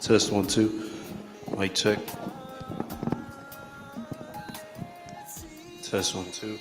Test 1 2. Mic check. Test 1 2.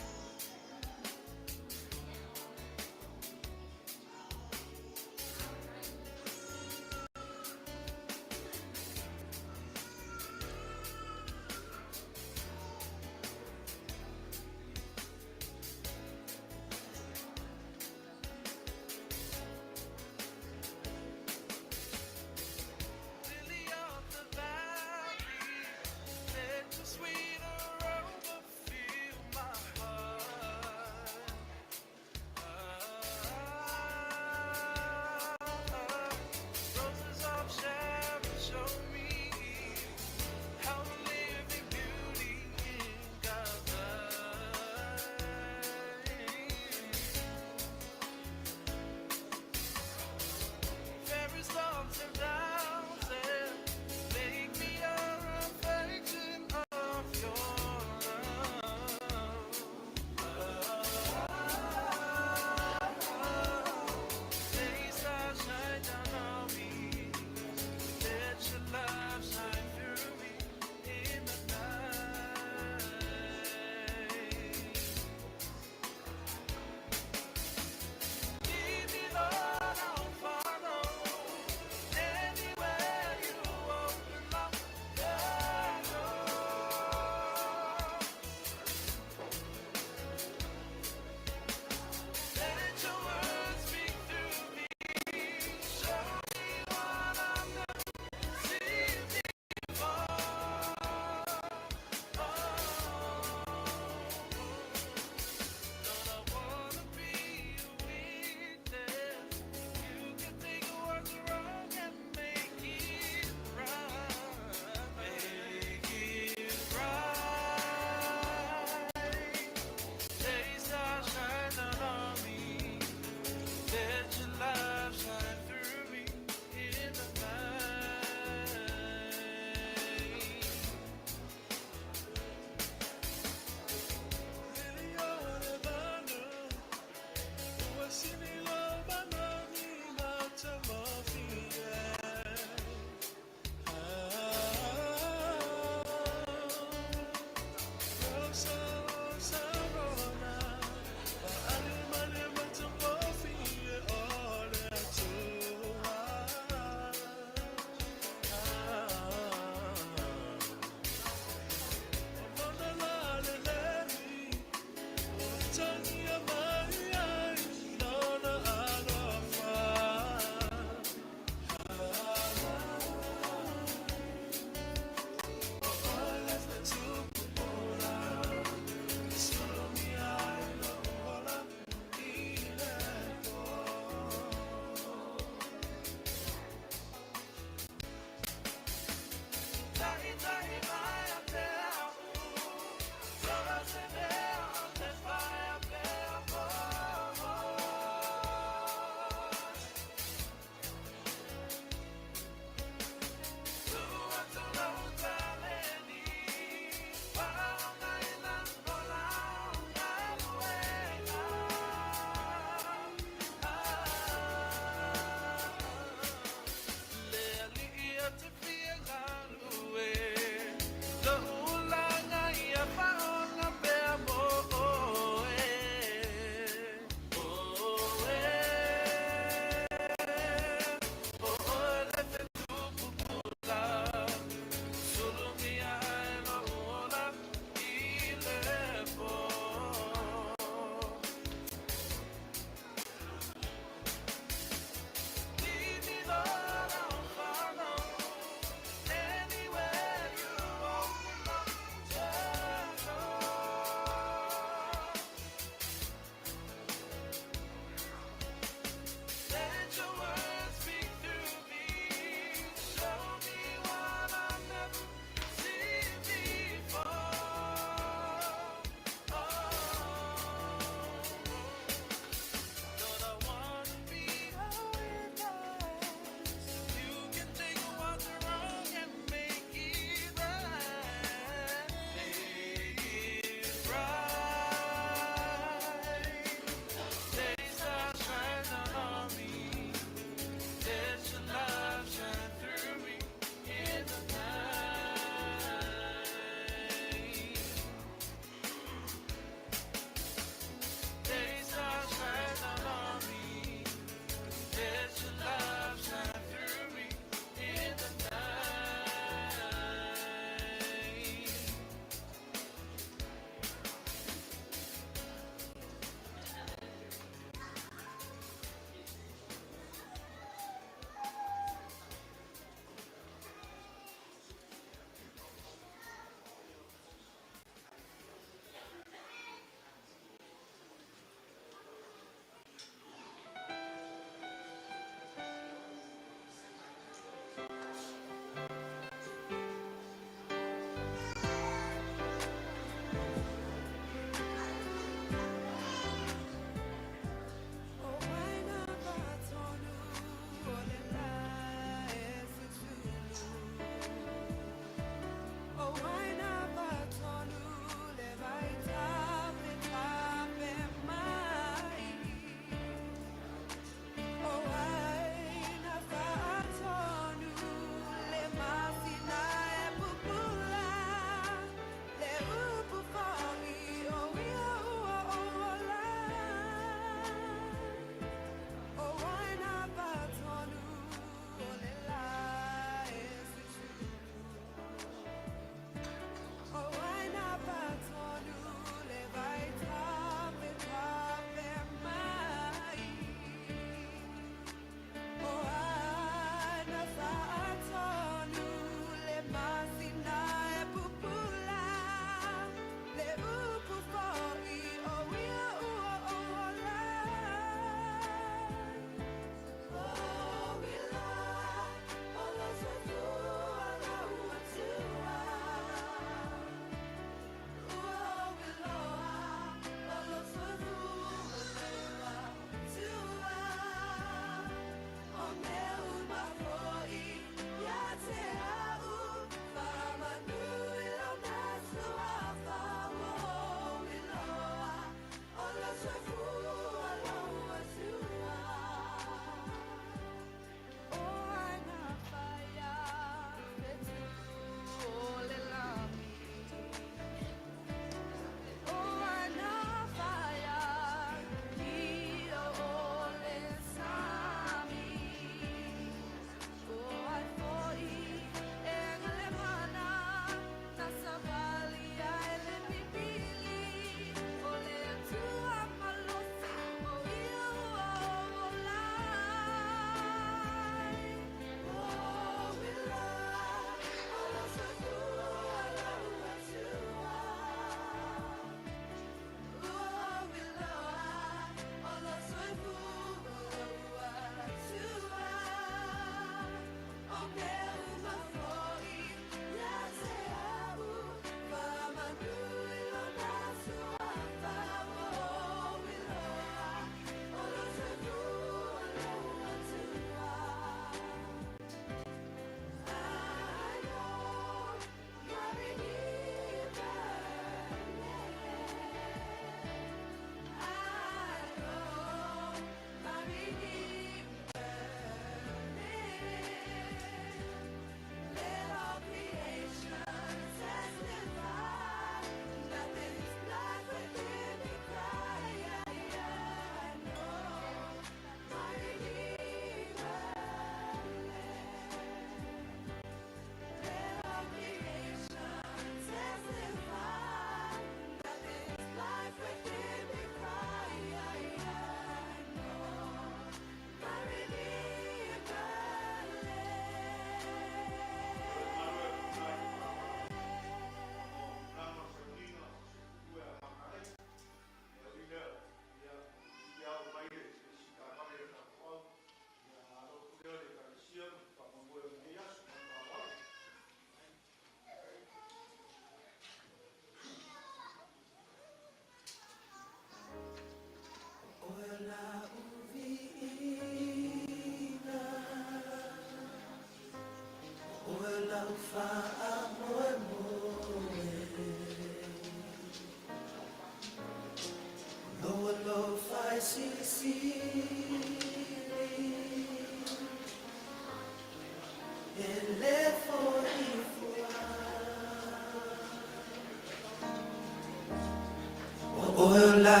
Ola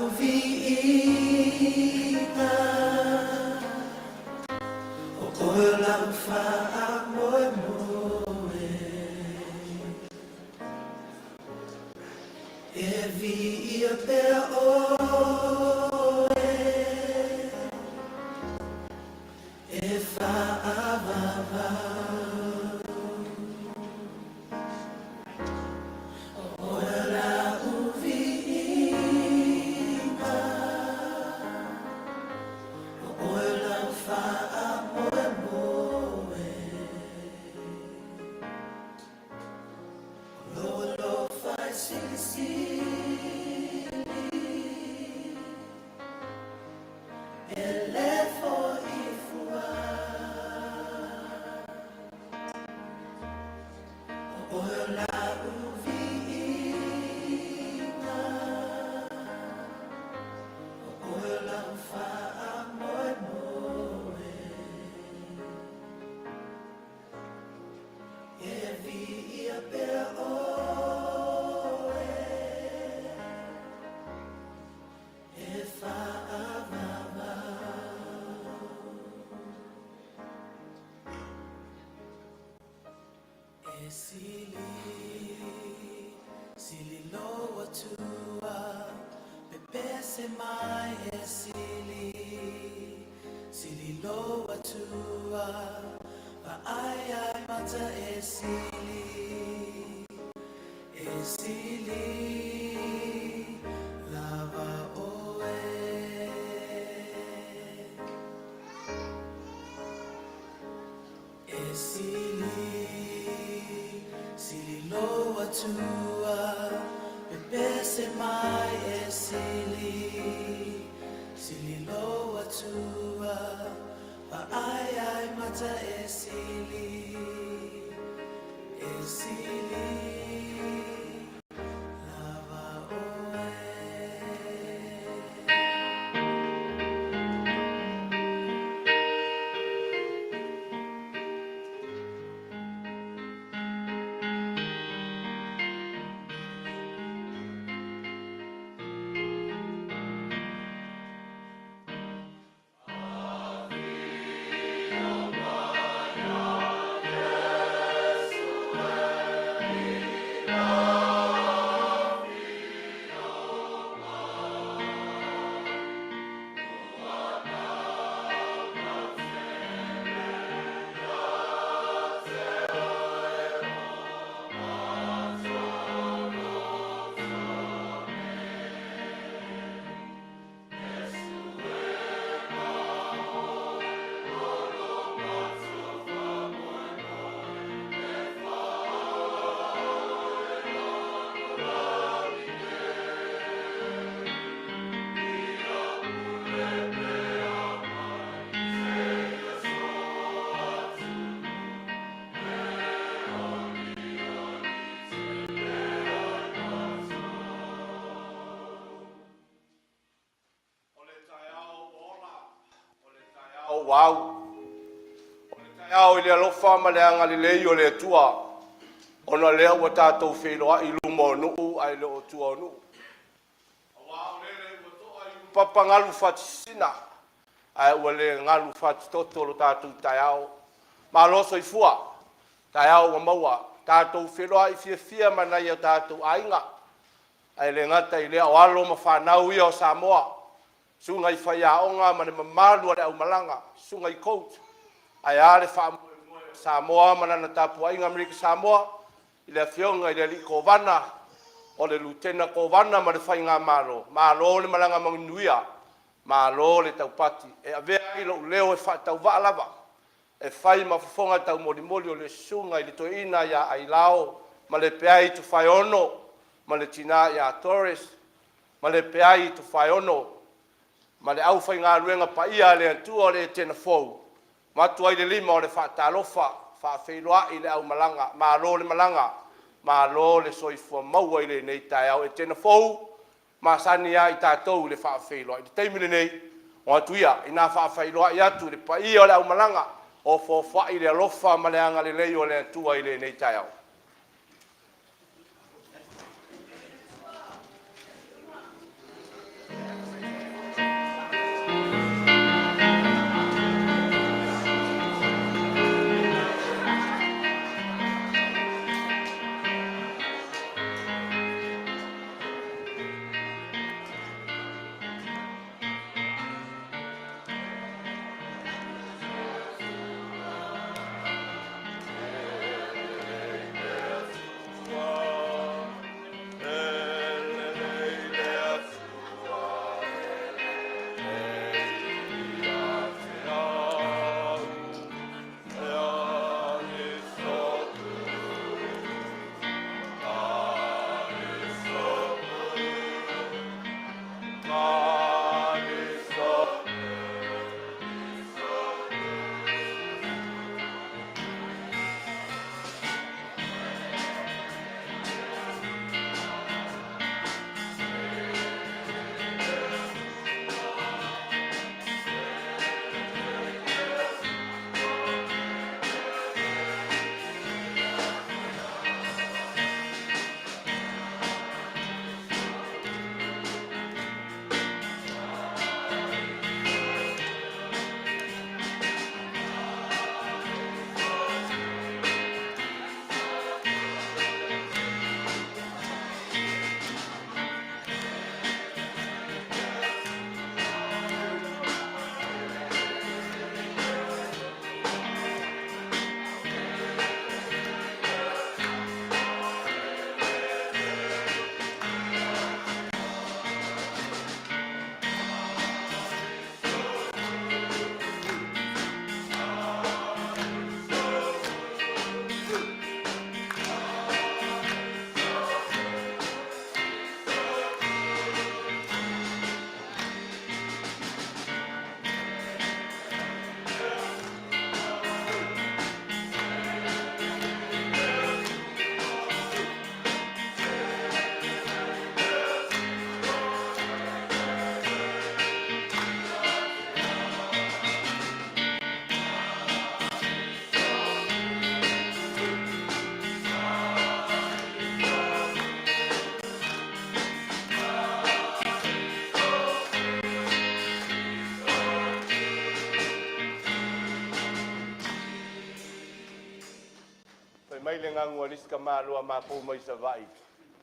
uviina, ola ufa moe moe, evi ia pea oe, e fa avava. Ola uviina, ola ufa moe moe, lolo fai sili elefo ifua. Ola uviina, ola ufa moe moe, evi ia pea oe, e fa avava. E sili loa tua, pepe se mai e sili loa tua, va ai ai mata e sili, lava oe. E sili loa tua, pepe se mai e sili loa tua, pa ai ai mata e sili, lava oe. Wow. O le tai au i le alofa ma le anga lei o le atua. Ona lea ua tātou wheloa i luma o nuu ai le o tua o nuu. Wow, lele ua toa i papa ngalu fatisina. Ai ua le ngalu fatitoto lo tātou tai au. Ma loso i fua. Tai au wa maua. Tātou wheloa i fia manai o tātou ainga. Ai le ngata i lea o alo ma whanau ia o Samoa. Sunga i whaiaonga ma ne mamalu ale au malanga. Sunga i coach. Ai ale wha Samoa manana tapua inga Amerika Samoa. I le fionga i le li kovana. O le lutena kovana ma le whainga malo. Malo le malanga manginuia. Malo le taupati. E avea i lo leo e wha tau lava. E whai mafufonga tau molimoli o le sunga i le toina ia ai lao. Ma le peai tu whai ono. Ma le tina ia Torres. Ma le peai tu whai ono. Ma le au whai ngā ruenga pa ia le antua o le tena fou. Matua i le lima o le whaatalofa, whawhiloa i le au malanga, ma lo le malanga, ma lo le soifua maua i le nei tai au e tena fou, ma sania i tātou le whawhiloa. I te teimile nei, o atuia, i nā whawhiloa i atu le pa i o le au malanga, o fōwha i le alofa ma le anga le lei o le atua i le nei tai au.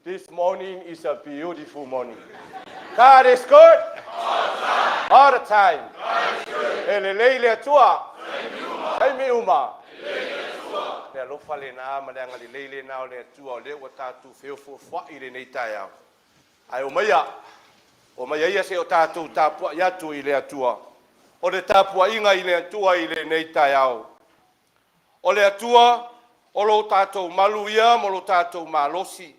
This morning is a beautiful morning. God is good all the time. Ele leile atua. Ai me uma. Le alofa le na ma le anga le leile na o le atua o le wa tatu feo fo fa i le nei tai au. Ai o mai ia se o tatu tapua ia tu i le atua. O le tapua inga i le atua i le nei tai au. O le atua o lo tātou malu ia, mo lo tātou malosi.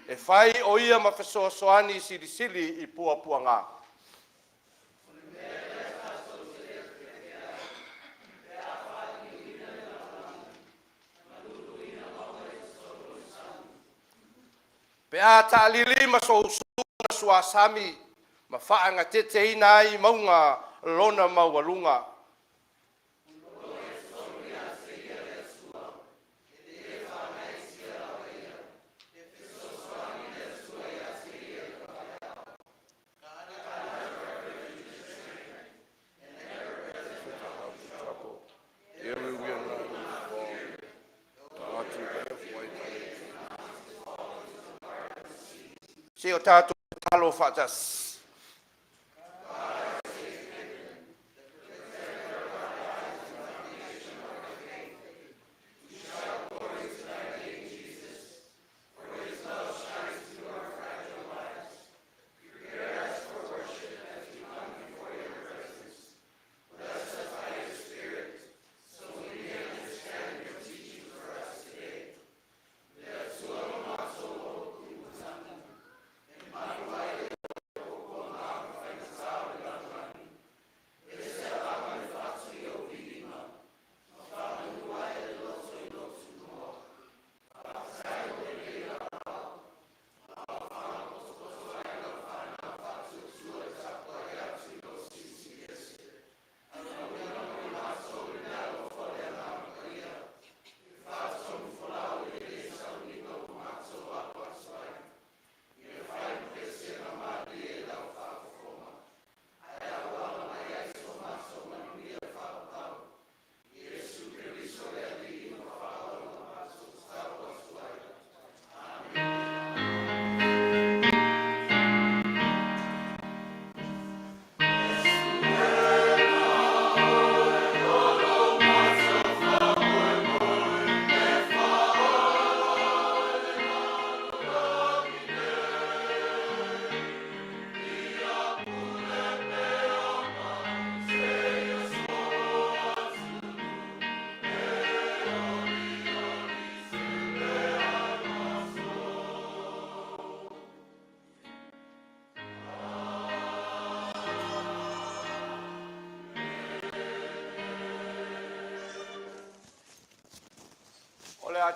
E whai o ia ma whasoasoani sili i pua ngā. Pe a ta lili ma so usuna sua sami, ma whaanga tete ina ai maunga lona maualunga. Se o tātou talo whatas.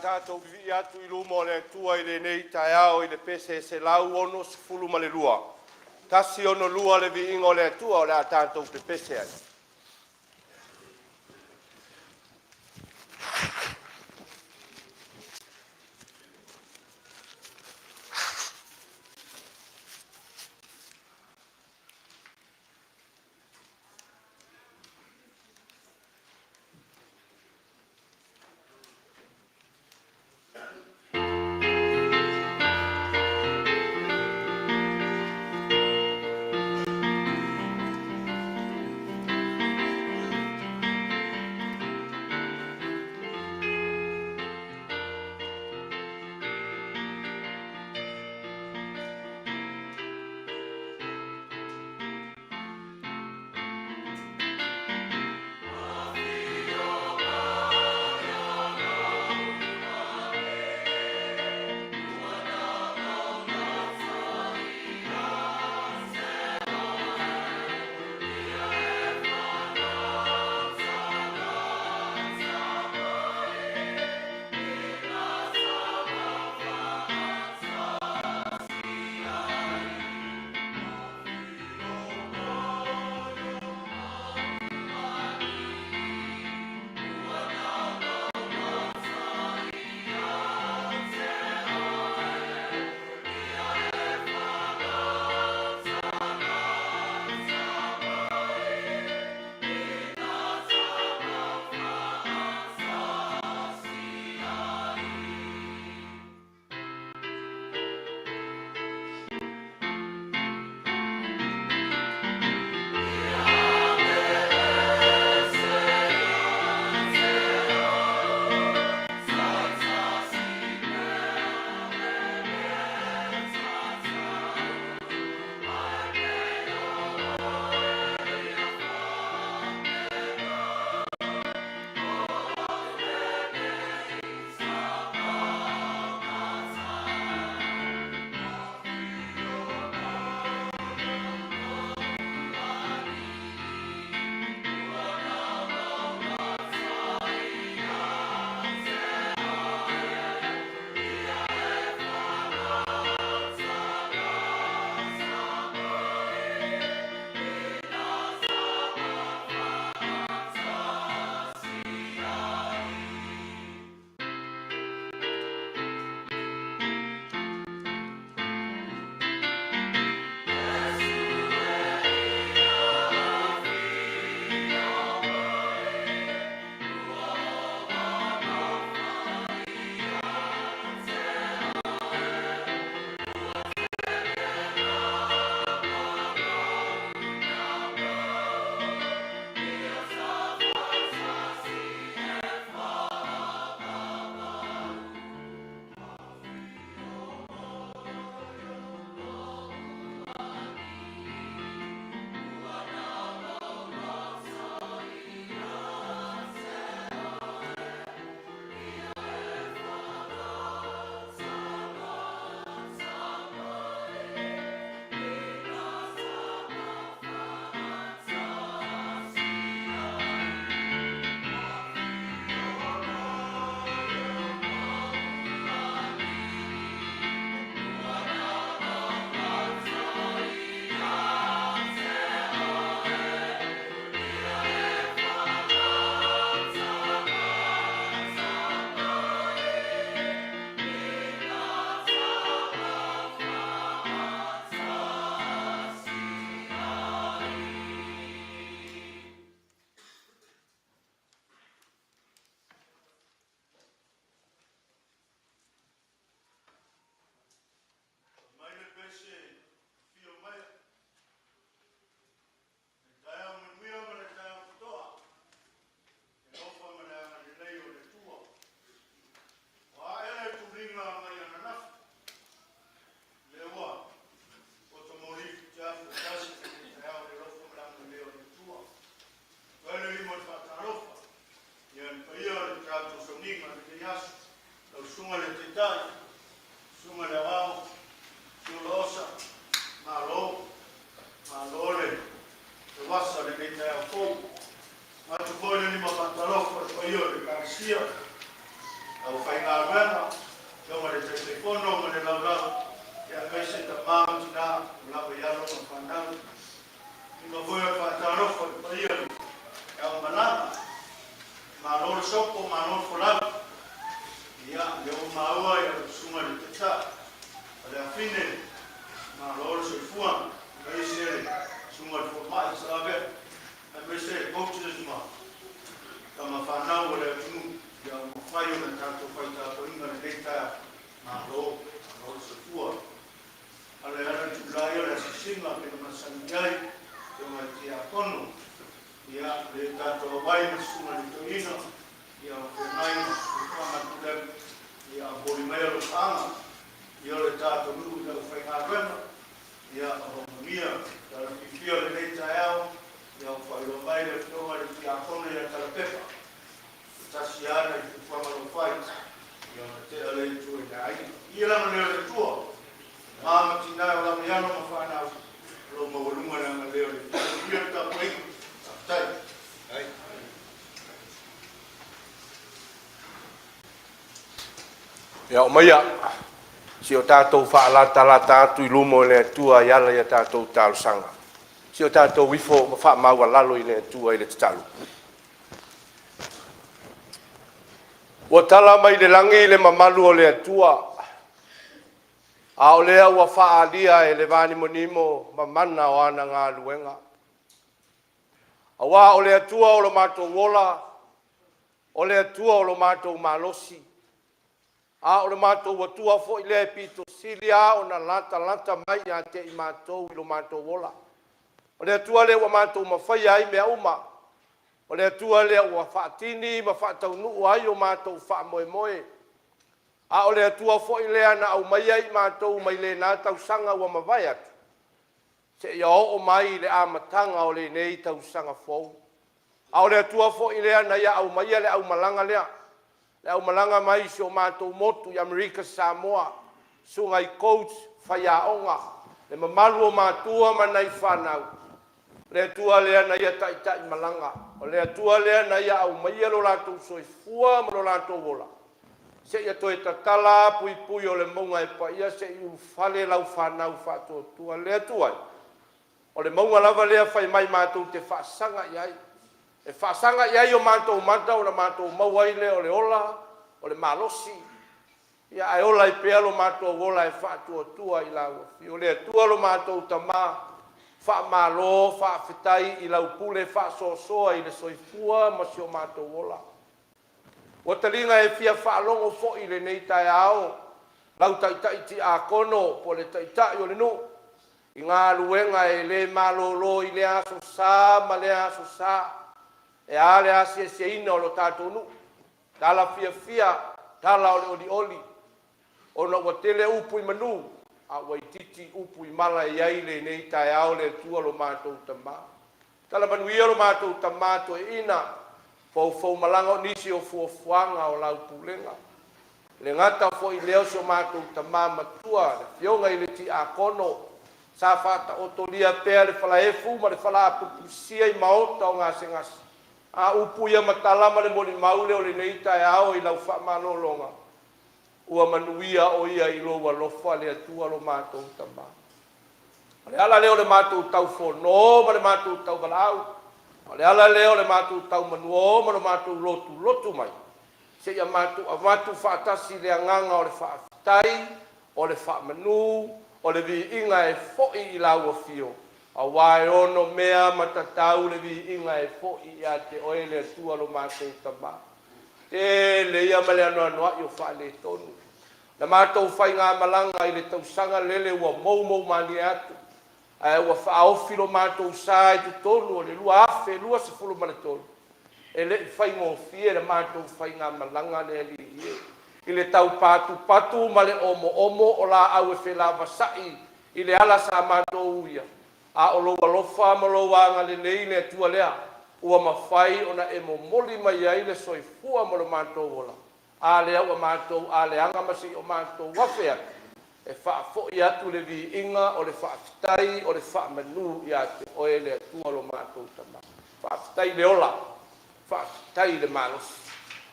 tātou vi atu I lumo le tua I le nei taiao I le pese se lau ono sifulu ma le lua. Tasi ono lua le vi ingo le tua o le a tātou te pese ai. au fai ngā ruenga, kia ma le telefono, ma le laurau, kia kaise ta māma tina, lawa iaro ma whanau, ina voia whātarofo i paiari, kia o manana, ma loro soko, ma loro whanau, ia, leo maua ia sunga le te tā, le afine, ma loro soifua, kaise sunga le whamai sawe, a kaise coaches ma, kama whanau le tunu, ia o whai o na tātou whai tātou inga le reita ma loro soifua. Ale ana tulai o le sisinga pe na sanjai, te mai te akono, ia le tātou wai na sunga le toina, ia o whenai na whama tulem, ia o bori mai alo kama, ia le tātou nuru ia o whai ngā rema, ia o mamia, tala whiwhia le reita eo, ia o whai o mai le tonga le te akono ia tala pepa, tasi ana i te whamaro whai, ia o te ale i tue na ai, ia lana leo le tua, Mama tina o la miano ma whanau, lo ma walunga na ma leo le ia ta pui, tai. Ia o maia, si o tātou whaalata atu I lumo le tua iala ia tātou tālusanga. Si o tātou wifo ma whaamaua lalo I le tua I le tatalu. Ua tala mai le langi le mamalu o le tua, a o lea ua whaalia e le vani monimo ma mana o ana ngā luenga. A wā o le atua o lo mātou wola, o le atua o lo mātou malosi, a o le mātou atua fo I lea pito silia o na lata mai a te I mātou I lo mātou wola. O le atua lea ua mātou mawhai ai mea uma, o le atua lea ua whaatini ma whaatau nuu ai o mātou wha moe moe, a o le atua fo I lea na au mai ai mātou mai le nā tausanga ua mawai atu. Se ia o mai le amatanga o le nei tausanga fou. A o le atua fo I lea na ia au mai le au malanga lea. Le au malanga mai si o mātou motu I Amerika Samoa. Sunga I coach whaiaonga. Le mamalu o mātua manai whanau. Le atua lea na ia tai malanga. O le atua lea na ia au mai lo lātou soifua ma lo lātou wola. Se ia toe tatala pui o le maunga e pa ia se iu whale lau whanau whatua tua lea tuai. O le maunga lava lea whai mai mātou te whaasanga iai. E whaasanga iai o mātou mata o na mātou mauaile o le ola, o le malosi. Ia ai ola I pea lo mātou ola e whatua tua I lau. O le tua lo mātou tamā, wha malo, wha whitai I lau pule, wha soa I le soifua ma si o mātou ola. O talinga e fia whaalongo fo I le nei tai ao, lau taitai ti a kono, po le taitai o le no. I ngā luenga e le malolo I le aso sā, ma le aso sā. E a le asia se ina o lo tātou nu. Tala fia, tala o le oli. O na ua tele upu I manu, a waititi upu I mala I ai le nei tai ao le tua lo mātou tamā. Tala manuia lo mātou tamā to e ina, fau malanga o nisi o fuafuanga o lau pulenga. Le ngata fo I leo so mātou tamā matua, le fionga I le ti a kono, sa fata o tolia pea le whalaefu, ma le whalaapupusia I maota o ngā sengasi. A upu ia matalama le moli maule o le neita e ao I lau whaamalolonga. Ua manuia o ia I loa lofa le atua lo mātou tamā. Le ala leo le mātou tau whono, ma le mātou tau balau. Le ala leo le mātou tau manuo, ma le mātou lotu mai. Se ia mātou whaatasi le anganga o le whaafitai, o le whaamanu, o le vi inga e fo'i I lau o fio. A wae ono mea matatau le vi inga e fo'i I a te oe le atua lo mātou tamā. Te le ia male anoa I o wha le tonu. Na mātou whai ngā malanga I le tausanga lele ua mou mani atu. Ai ua whaofi lo mātou sā I tu tonu o le lua afe, lua se fulu male tonu. E le whai ngō fie le mātou whai ngā malanga le li ie. I le tau patu ma le omo o la au e whela wasai I le ala sa mātou uia. A o loa lofa ma loa anga le nei le atua lea. Ua mawhai ona e mo moli mai ai le soifua ma lo mātou ola. A le au a mātou, a le anga masi o mātou wafea. E whaafo I atu le vi inga o le whaafitai o le whaamanu I ate o e le atua lo mātou tama. Whaafitai le ola, whaafitai le malos.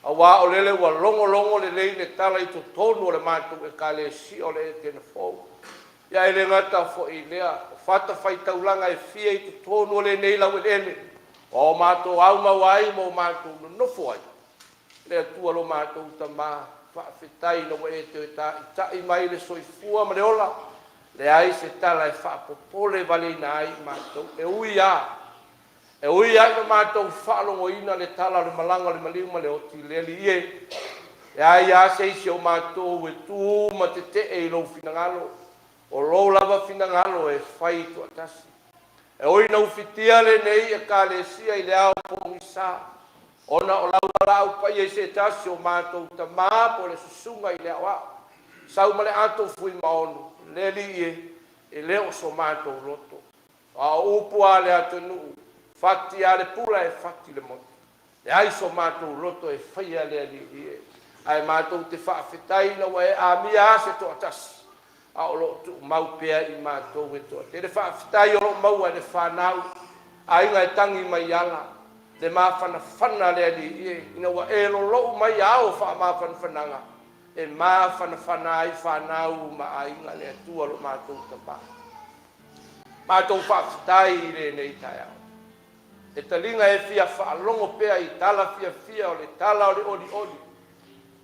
Awa o lele ua longo le lei le tala i totonu o le mātou e ka le si o le e tena fōu. Ia e le ngata fo i lea, o fata fai taulanga e fia i totonu o le nei lau e ele. O mātou au mawai mo mātou no nofo ai. Le atua lo mātou tamā, whaafetai no e te o ta i mai le soifua ma le ola. Le ai se tala e whaapopole vale na ai mātou. E ui a. E ui ai no mātou whaalongo ina le tala le malanga le maliuma le oti le li ie. E ai a se isi o mātou e tū ma te te e lo finangalo. O lo lava finangalo e whai tu atasi. E oi na ufitia le nei e ka le sia i le au pongisa. Ona o lau pai e se tasi o mātou ta mā po le susunga i le awa. Sau ma le ato fui maonu. Le li ie e leo so mātou roto. A upua le atonu. Fati a le pula e fati le moto. E ai so mātou roto e whaia le li ie. Ai mātou te whaafetai na wa e a mia se to atasi. A o lo tu mau pea i mātou e toa. Te le whaafetai o lo mau e le whanau. A inga e tangi mai ala. Le mawhana le li ie. Ina wa e lo lo mai ao wha mawhananga. E mawhana ai whanau ma a inga le atua lo mātou tapa. Mātou whaafetai le nei tai au. E talinga e fia whaalongo pea i tala fia o le tala o le oli.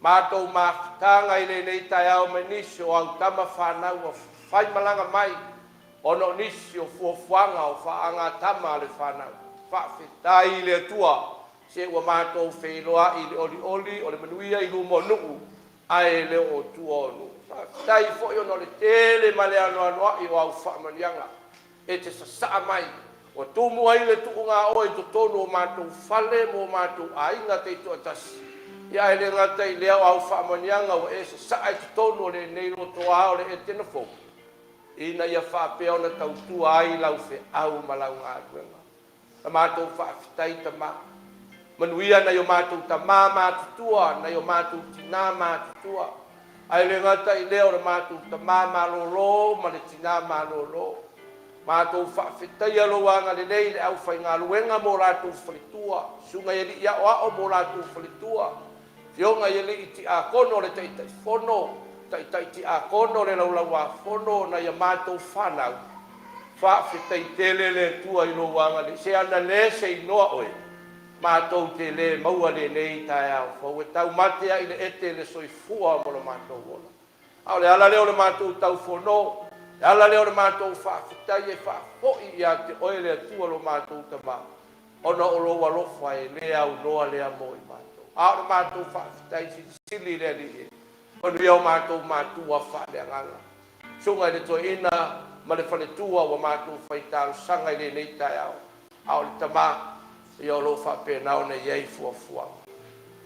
Mātou mawhitanga i le nei tai au me nisi o au tama whanau o whai malanga mai. Ono nisi o fuafuanga o whaanga tama le whanau. Whaafetai le atua se ua mātou whailoa i le oli o le manuia i lumo nuu. Ai le o tua o nuu. Whaafetai fo i ono le tele ma le anoa i o au whaamanianga. E te sasaa mai. O tumu ai le tuunga o i totonu o mātou whale mo mātou ainga te itua tasi. Ia ele ngata i leo au whaamanianga o e sa ai totonu o le nei roto a o le e tena fō. Ina ia whaapea o na tautua ai lau whe au malau ngā tuenga. Na mātou whaafitai ta mā. Manuia na yo mātou ta mā mātutua, na yo mātou tina mātutua. Ai le ngata i leo na mātou ta mā malolo, ma le tina malolo. Mātou whaafetai aloanga le nei le au whai ngā luenga mō rātou whalitua. Sunga i ia o ao mō rātou whalitua. Fionga i li i ti a kono le taitai whono. Taitai ti a kono le laulau a whono na ia mātou whanau. Whaafetai tele le tua i loanga le. Se ana le se i noa oe. Mātou te le maua le nei tai au. Fau e tau matea i le ete le soifua mo le mātou wola. Au le ala leo le mātou tau whono. Ala leo le mātou whaafetai e whaafoi ia te oe lea tua lo mātou tama. Ona o loa lofa e lea au noa lea mo i mātou. Ao le mātou whaafetai si sili lea li e. Onu iau mātou a wha lea nganga. Sunga i le toi ina ma le whale tua wa mātou whaitaro sanga i le nei tai au. Ao le tama i au lo whape nao na iei fuafua.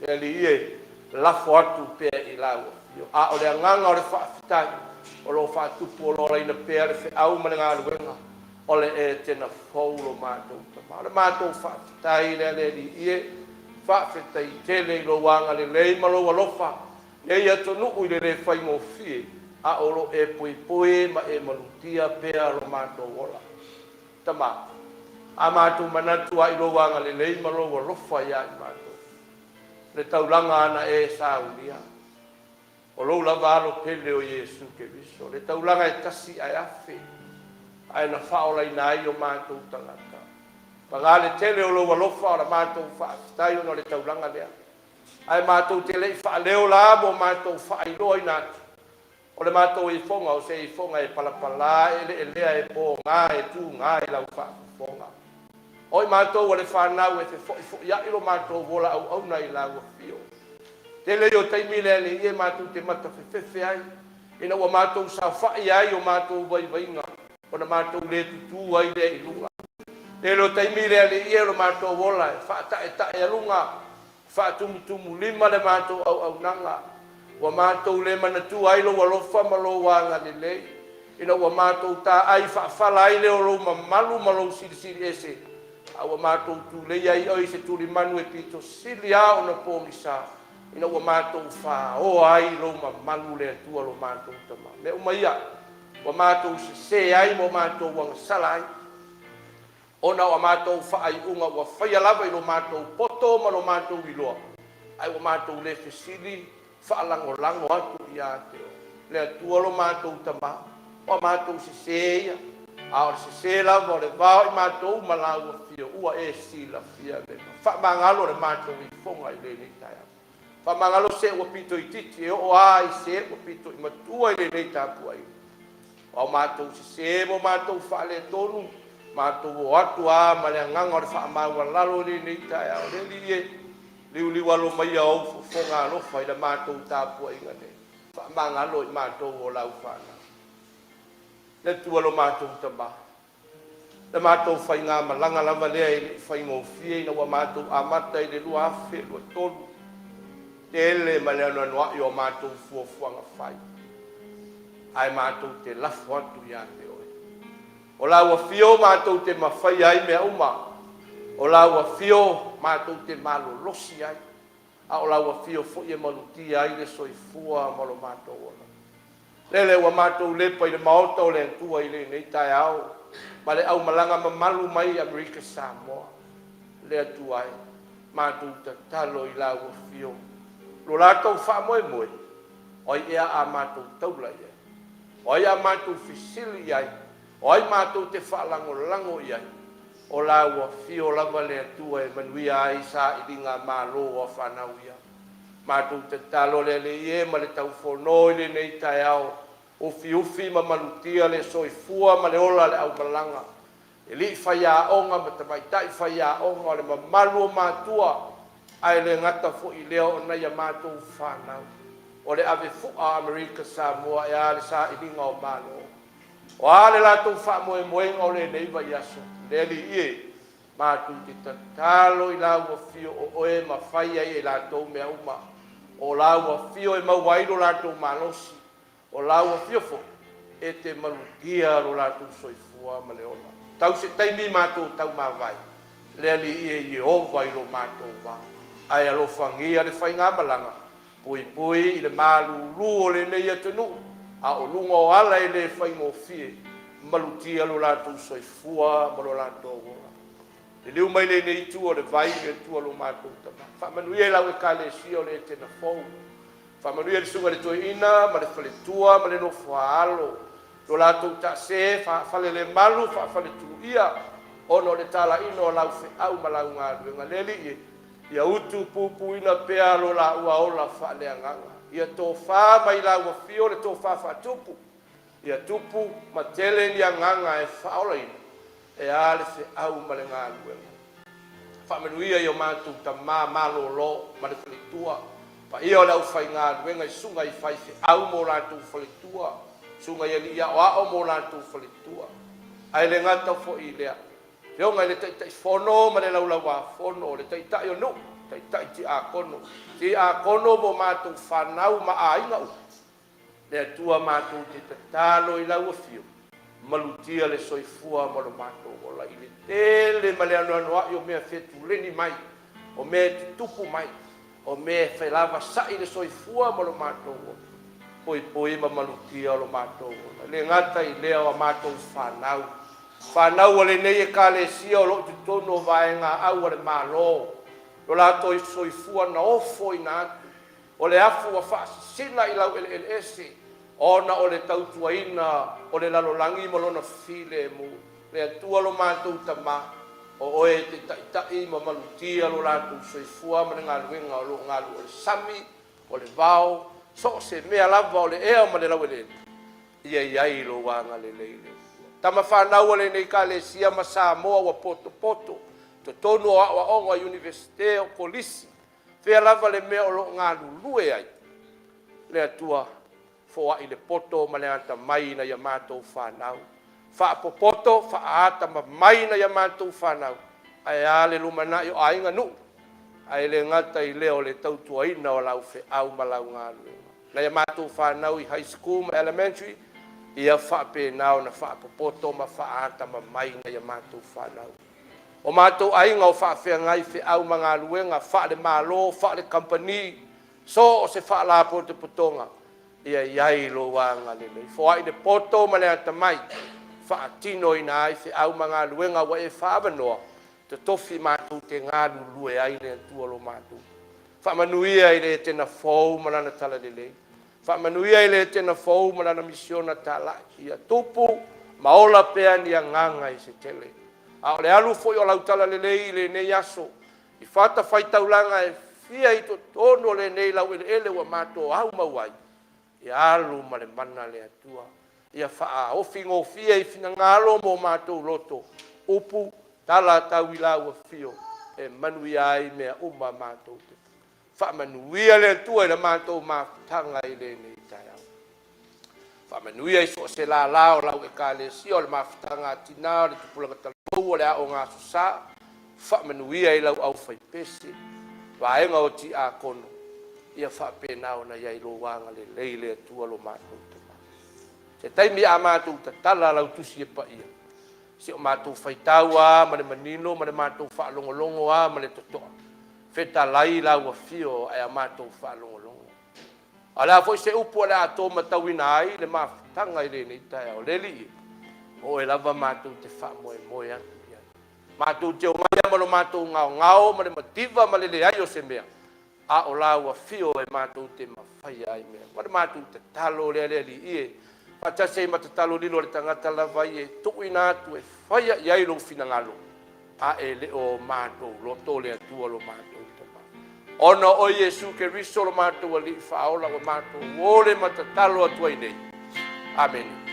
Lea li e lafo atu pea i lau. Ao le nganga o le whaafetai. O lo whātupu o lo reina pēr e au ma le ngā luenga. O le e tena whaulo mātou tama. O le mātou whaafitai le le li ie. Whaafetai tele i lo wanga le lei ma lo alofa. E ia tonu ui le le whai mo fie. A o lo e pui ma e malutia pēr lo mātou ola. Tama. A mātou manatu a i lo wanga le lei ma lo alofa ia i mātou. Le taulanga ana e saulia. O lo lava alo pele o Yesu ke viso. Le taulanga e tasi ai afe. Ai na whaola i nai o mātou tangata. Pagā le tele o lo walofa o la mātou whaafitai o no le taulanga lea. Ai mātou tele i whaaleo la mo mātou whaailoa i nātu. O le mātou i fonga o se i fonga e palapala e lea e pō ngā e tū ngā e lau whaafonga. O i mātou o le whanau e te fo ia ilo mātou wola au au nei lau fio. Tele yo taimi le le ie mātou te mata whewhewhe ai. Ina ua mātou sa whai ai o mātou waiwainga. O na mātou le tutu ai le i lunga. Tele yo taimi le ie o mātou wola e whaata e tae a lunga. Whaatumutumu lima le mātou au nanga. Ua mātou le manatu ai lo walofa ma lo wanga le lei. Ina ua mātou ta ai whaafala ai le o lo mamalu ma lo siri ese. A ua mātou tu le ai oi se tuli manu e pito sili a o na pōmisa. Ina ua mātou wha o ai lo malu le atua lo mātou tama. Me umaia, ua mātou se ai mo mātou wanga sala ai. Ona ua mātou wha ai unga ua whaia lava i lo mātou poto ma lo mātou iloa. ai o mātou le fesili whaalango atu ia te o. Le atua lo mātou tama, o mātou se ia, a o se lava o le vao i mātou malau a fia, ua e sila fia le. Whaamangalo le mātou i fonga i le nei tai au. Whaamangalo se ua pito i titi, e o ai se ua pito i matua i le nei tāpua i. O mātou se mo mātou whaale tonu, mātou o atu a male nganga o le whaamaua lalo le nei tai au. Le li e, liu alo mai au fonga alofa i le mātou tāpua i ngane. Whaamangalo i mātou o lau whana. Le tua lo mātou tama. Le mātou whai ngā malanga lava lea i le whai ngō fie i na wa mātou amata i le lua awhi lua tolu. Te ele ma lea noa i o mātou fuafuanga whai. Ai mātou te lafu atu ia te oe. O lau a fio mātou te mawhai ai mea uma. O lau a fio mātou te malo losi ai. A o lau a fio fo i e maluti ai le soifua malo mātou ona. Lele ua mātou lepa i le maota o le antua i le nei tai au. Ma le au malanga mamalu mai Amerika Samoa. Le atu ai. Mātou ta talo i lau a fio. Lo lātou wha moe moe. Oi ea a mātou taula i ai. Oi a mātou fisili i ai. Oi mātou te wha lango i ai. O lau a fio lava le atua e manuia ai sa i ringa mālo o whanau ia. Mātou te talo le ie ma le tau whono i le nei tai au. Ufi ma malutia le soifua ma le ola le au malanga. E li whaia onga ma te maitai whaia onga o le mamalu o mātua. Ai le ngata fo i leo o nei a mātou whanau. O le ave fua Amerika Samoa e a le sa i ringa o mālo. O a le lātou wha moe o le neiva i aso. Le li ie. Mātou te talo i lau a fio o oe ma whaia i e lātou mea uma. O lau a fio e mauairo lātou malosi. O lau a fio fo. E te malutia ro lātou soifua ma le ona. Tau se taimi mātou tau mawai. Le li ie Jehova i lo mātou wā. Ai alo whangia le whai ngā malanga. Pui i le mālulu o le nei atenu. A o lunga o ala i le whai ngō fie. Malutia lo lātou soifua ma lo lātou wā. Le liu mai le nei tu o le vai le tu o lo mātou tama. Whamanu e lau e ka le si o le tena fau. Whamanu e le sunga le toi ina, ma le whale tua, ma le no whaalo. Lo lātou ta se, whale le malu, whale tulu ia. Ono le tala ino lau fe au ma lau ngā ruenga. Le li e, ia utu pupu ina pea lo la ua ola whale anganga. Ia tō whā mai lau a fio le tō whā tupu. Ia tupu ma tele ni anganga e whaola ina. E ale se au ma le ngā ruenga. Whamenuia i o mātou ta malo lo ma le whalitua. Pa ia o lau whai ngā ruenga i sunga i whai se au mo lātou whalitua. Sunga i ali ia o ao mo lātou whalitua. Ai le ngata fo i lea. Reo ngai le taitai whono ma le laulawa whono. Le taitai o no. Taitai ti a kono. Ti a kono mo mātou whanau ma a inga u. Le atua mātou te talo i lau a fio. Malutia le soifua ma lo mātou o la i le tele ma le anoa i o mea whetu leni mai, o mea tupu mai, o mea whailava sai le soifua ma lo mātou o. Poi ma malutia lo mātou o. Le ngata i lea o mātou whanau. Whanau o le nei e ka le sia o lo tu tono vaenga au o le mālo. Lo lātou i soifua na ofo i nā atu. O le afu a whaasina i lau LLS. Ona o le tautuaina, o le lalolangi mo lona file mu. Le atua lo mātou tama, o oe te taitai ma malutia lo lātou soifua ma le ngā luenga o lo ngā lu o le sami, o le vau, so se mea lava o le ea ma le lau ele. Ia iai lo wanga le leile. Tama whanau o le nei ka le sia ma Samoa wa poto. To tonu o awa onga Universite o Kolisi. Fea lava le mea o lo ngā lulue ai. Le atua foa i le poto ma le ata mai na ia mātou whanau. Wha popoto, wha ata ma mai na ia mātou whanau. Ai ale lumana i o ainga nu. Ai le ngata i leo le tautuaina o lau fe au ma lau ngā luenga. Na ia mātou whanau i high school ma elementary. Ia wha pēnao na wha popoto ma wha ata ma mai na ia mātou whanau. O mātou ainga o wha whea ngai fe au ma ngā luenga. Wha le mālo, wha le company. So o se wha la po te putonga. Ia iai lo wanga lele. Foa i le poto ma le ata mai. Wha tino i nā ai se au ma ngā luenga wa e whaavanoa. Te tofi mātou te ngā lulue ai le tua lo mātou. Whamanuia i le tena fōu malana tala lelei. Whamanuia i le tena fōu malana misiona tala. Ia tupu maola pea ni a nganga i se tele. A o le alu foi o lau tala lelei le nei aso. I whata whaitaulanga e fia i to tono le nei lau ele wa mato au mauai. I alu ma le mana le atua. Ia wha o fingo fia i fina ngalo mo mato loto. Upu tala tauila ua fio. E manuia ai mea uma mato te. Whamanuia le atua i le mato mafutanga i le nei tai au. Whamanuia i so se la lao lau e ka le sio le mafutanga atina le tupulanga talau o le ao ngā susa. Whamanuia i lau au whaipese. Waenga o ti a kono. Ia whapena o na iai lo wanga le leile atua lo mato te ma. Se taimi a mato ta tala lau tusi e pa ia. Se o mato whaitau a, ma le manino, ma le mato whaalongolongo a, ma le totoa. Feta lai la ua fio ai a mato whaalongolongo. Ala foi se upu ala ato matawina ai le mafutanga i le nei tai au leli. O e lava mato te whaamoe moe atu ia. Mato te o mai amalo mato ngao ngao ma le mativa ma le le ai o se mea. A o la ua fio e mato te mawhai ai mea. Ma le mato te talo le leli ie. Pata se ma te talo lilo le tangata lava ie. Tuku ina atu e whaia iai lo fina ngalo. A e le o mato loto le atua lo mato. Ona o Yesu ke riso lo matou ali faola o matou ole matatalo atua i nei. Amen.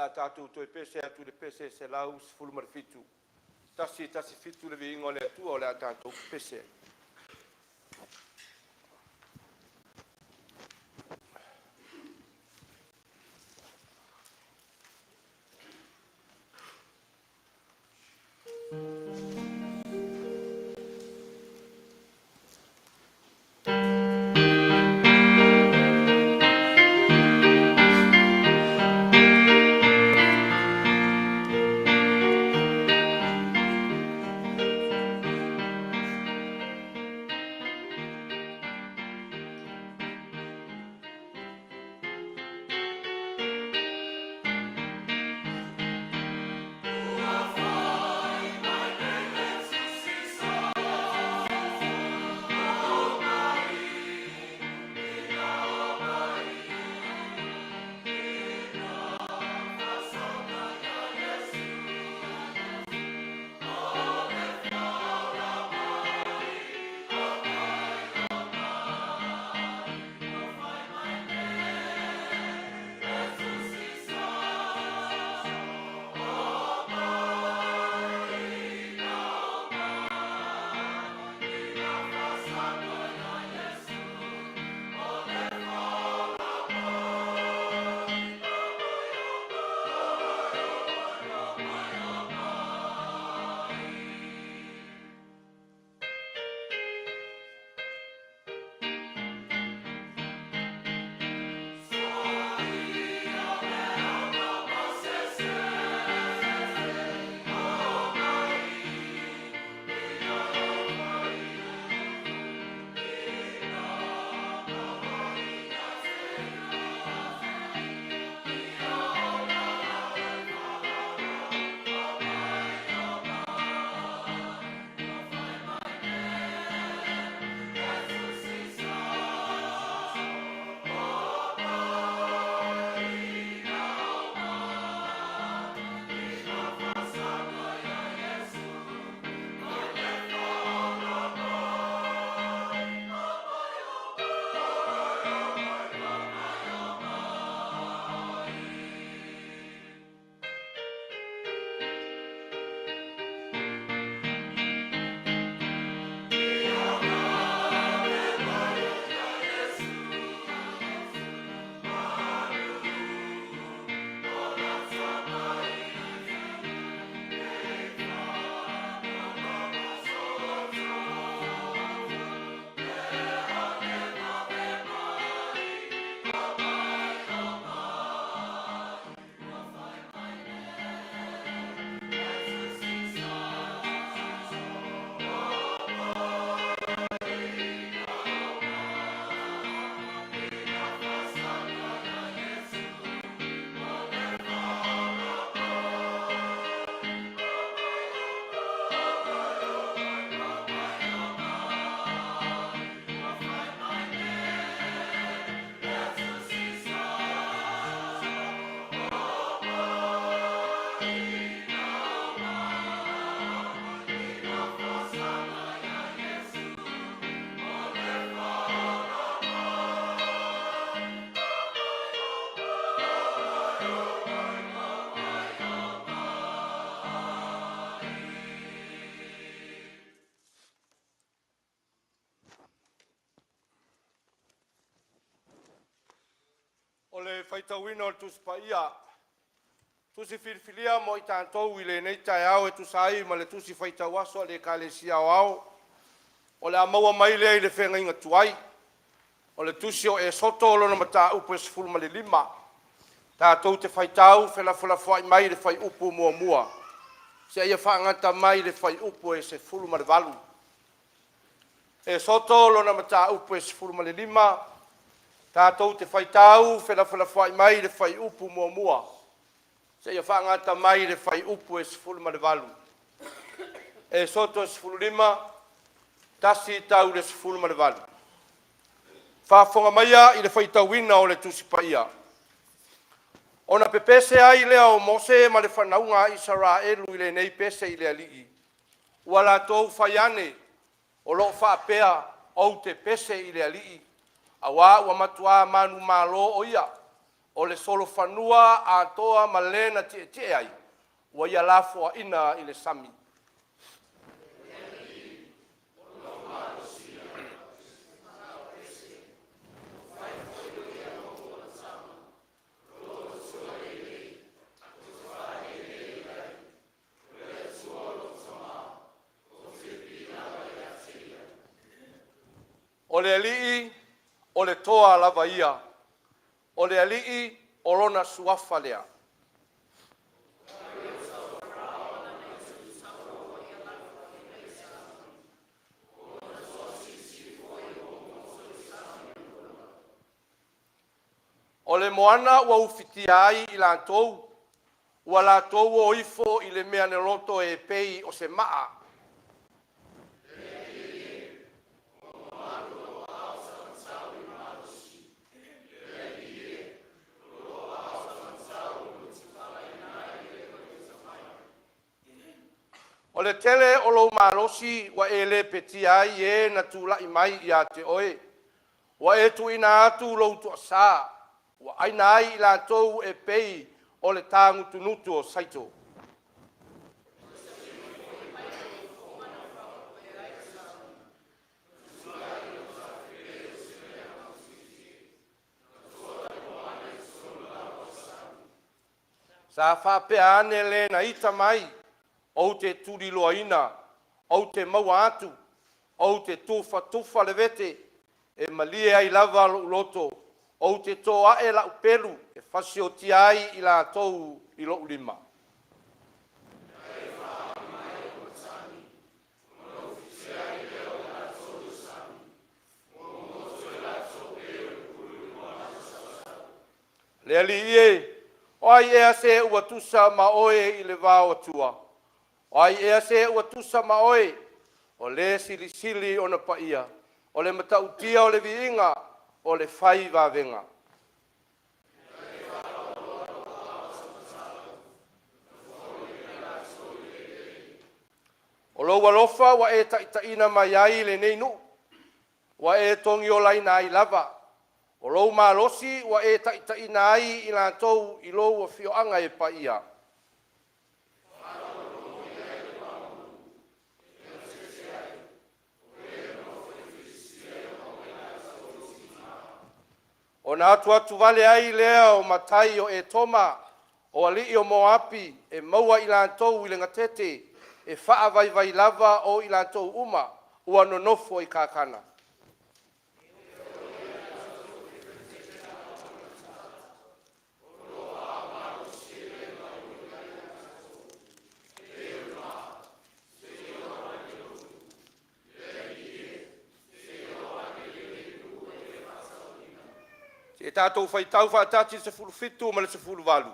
La tātou toi pese atu le pese se lau sifulu marifitu. Tasi fitu le viingo le atua o le tātou pese. faitauina o le tusi paia. Tusi filifilia mo i tātou i le nei tai au e tusai ma le tusi faitau aso le kalesia o au. O le amaua mai lea i le whengainga tuai. O le tusi o e soto o lona mata upu e sifuru ma le lima. Tātou te faitau whenafula fwai mai le fai upu mua mua. Se ia whaangata mai le fai upu e sifuru ma le valu. E soto lona mata upu e sifuru ma le lima. Tātou te faitau whenafula fwai mai le fai upu mua mua. Se ia whaangata mai le fai upu e sifuru ma le valu. E soto e sifuru lima. Tasi tau le sifuru ma le valu. Whaafonga maia i le faitauina o le tusi paia. Ona pepese ai lea o Mose ma le whanaunga Israelu i le nei pese i le aligi. Ua la tōu whaiane o lo whaapea au te pese i le aligi. Awa ua matua manu malo o ia. O le solo whanua a toa ma lena tie ai. Ua ia lafo ina i le sami. O le alii, o le toa lava ia. O le alii, o lona suafa lea. O le moana ua ufitia ai i lātou, ua lātou o ifo i le mea ne loto e pei o se maa. O le tele o lou malosi wa e le peti ai e na tūlai mai i a te oe. Wa e tu ina atu lou tu asa. Wa aina ai i lātou e pei o le tāngu tunutu o saito. Sa whapea ane le na ita mai. Ou te turi loaina, ou te maua atu, ou te tufa le vete, e malie ai lava loto, ou te toa e la upelu, e fasio ti ai i la tou i lo ulima. Le ali ie, o ai ea se ua tusa ma oe i le vāo atua. O ai ea se ua tusa ma oe, o le sili o na paia, o le matautia o le viinga, o le fai vavenga. O lo walofa wa e taitaina mai ai le neinu, wa e tongi o laina ai lava, o lo malosi wa e taitaina ai i la tou i lo wa fioanga e paia. O na atu vale ai lea o matai o e toma, o ali o Moapi, e maua i lātou i le ngatete, e wha vai lava o i lātou uma, ua nonofo i kākana. E tātou whaitau whaatati se fulu fitu o male se fulu walu.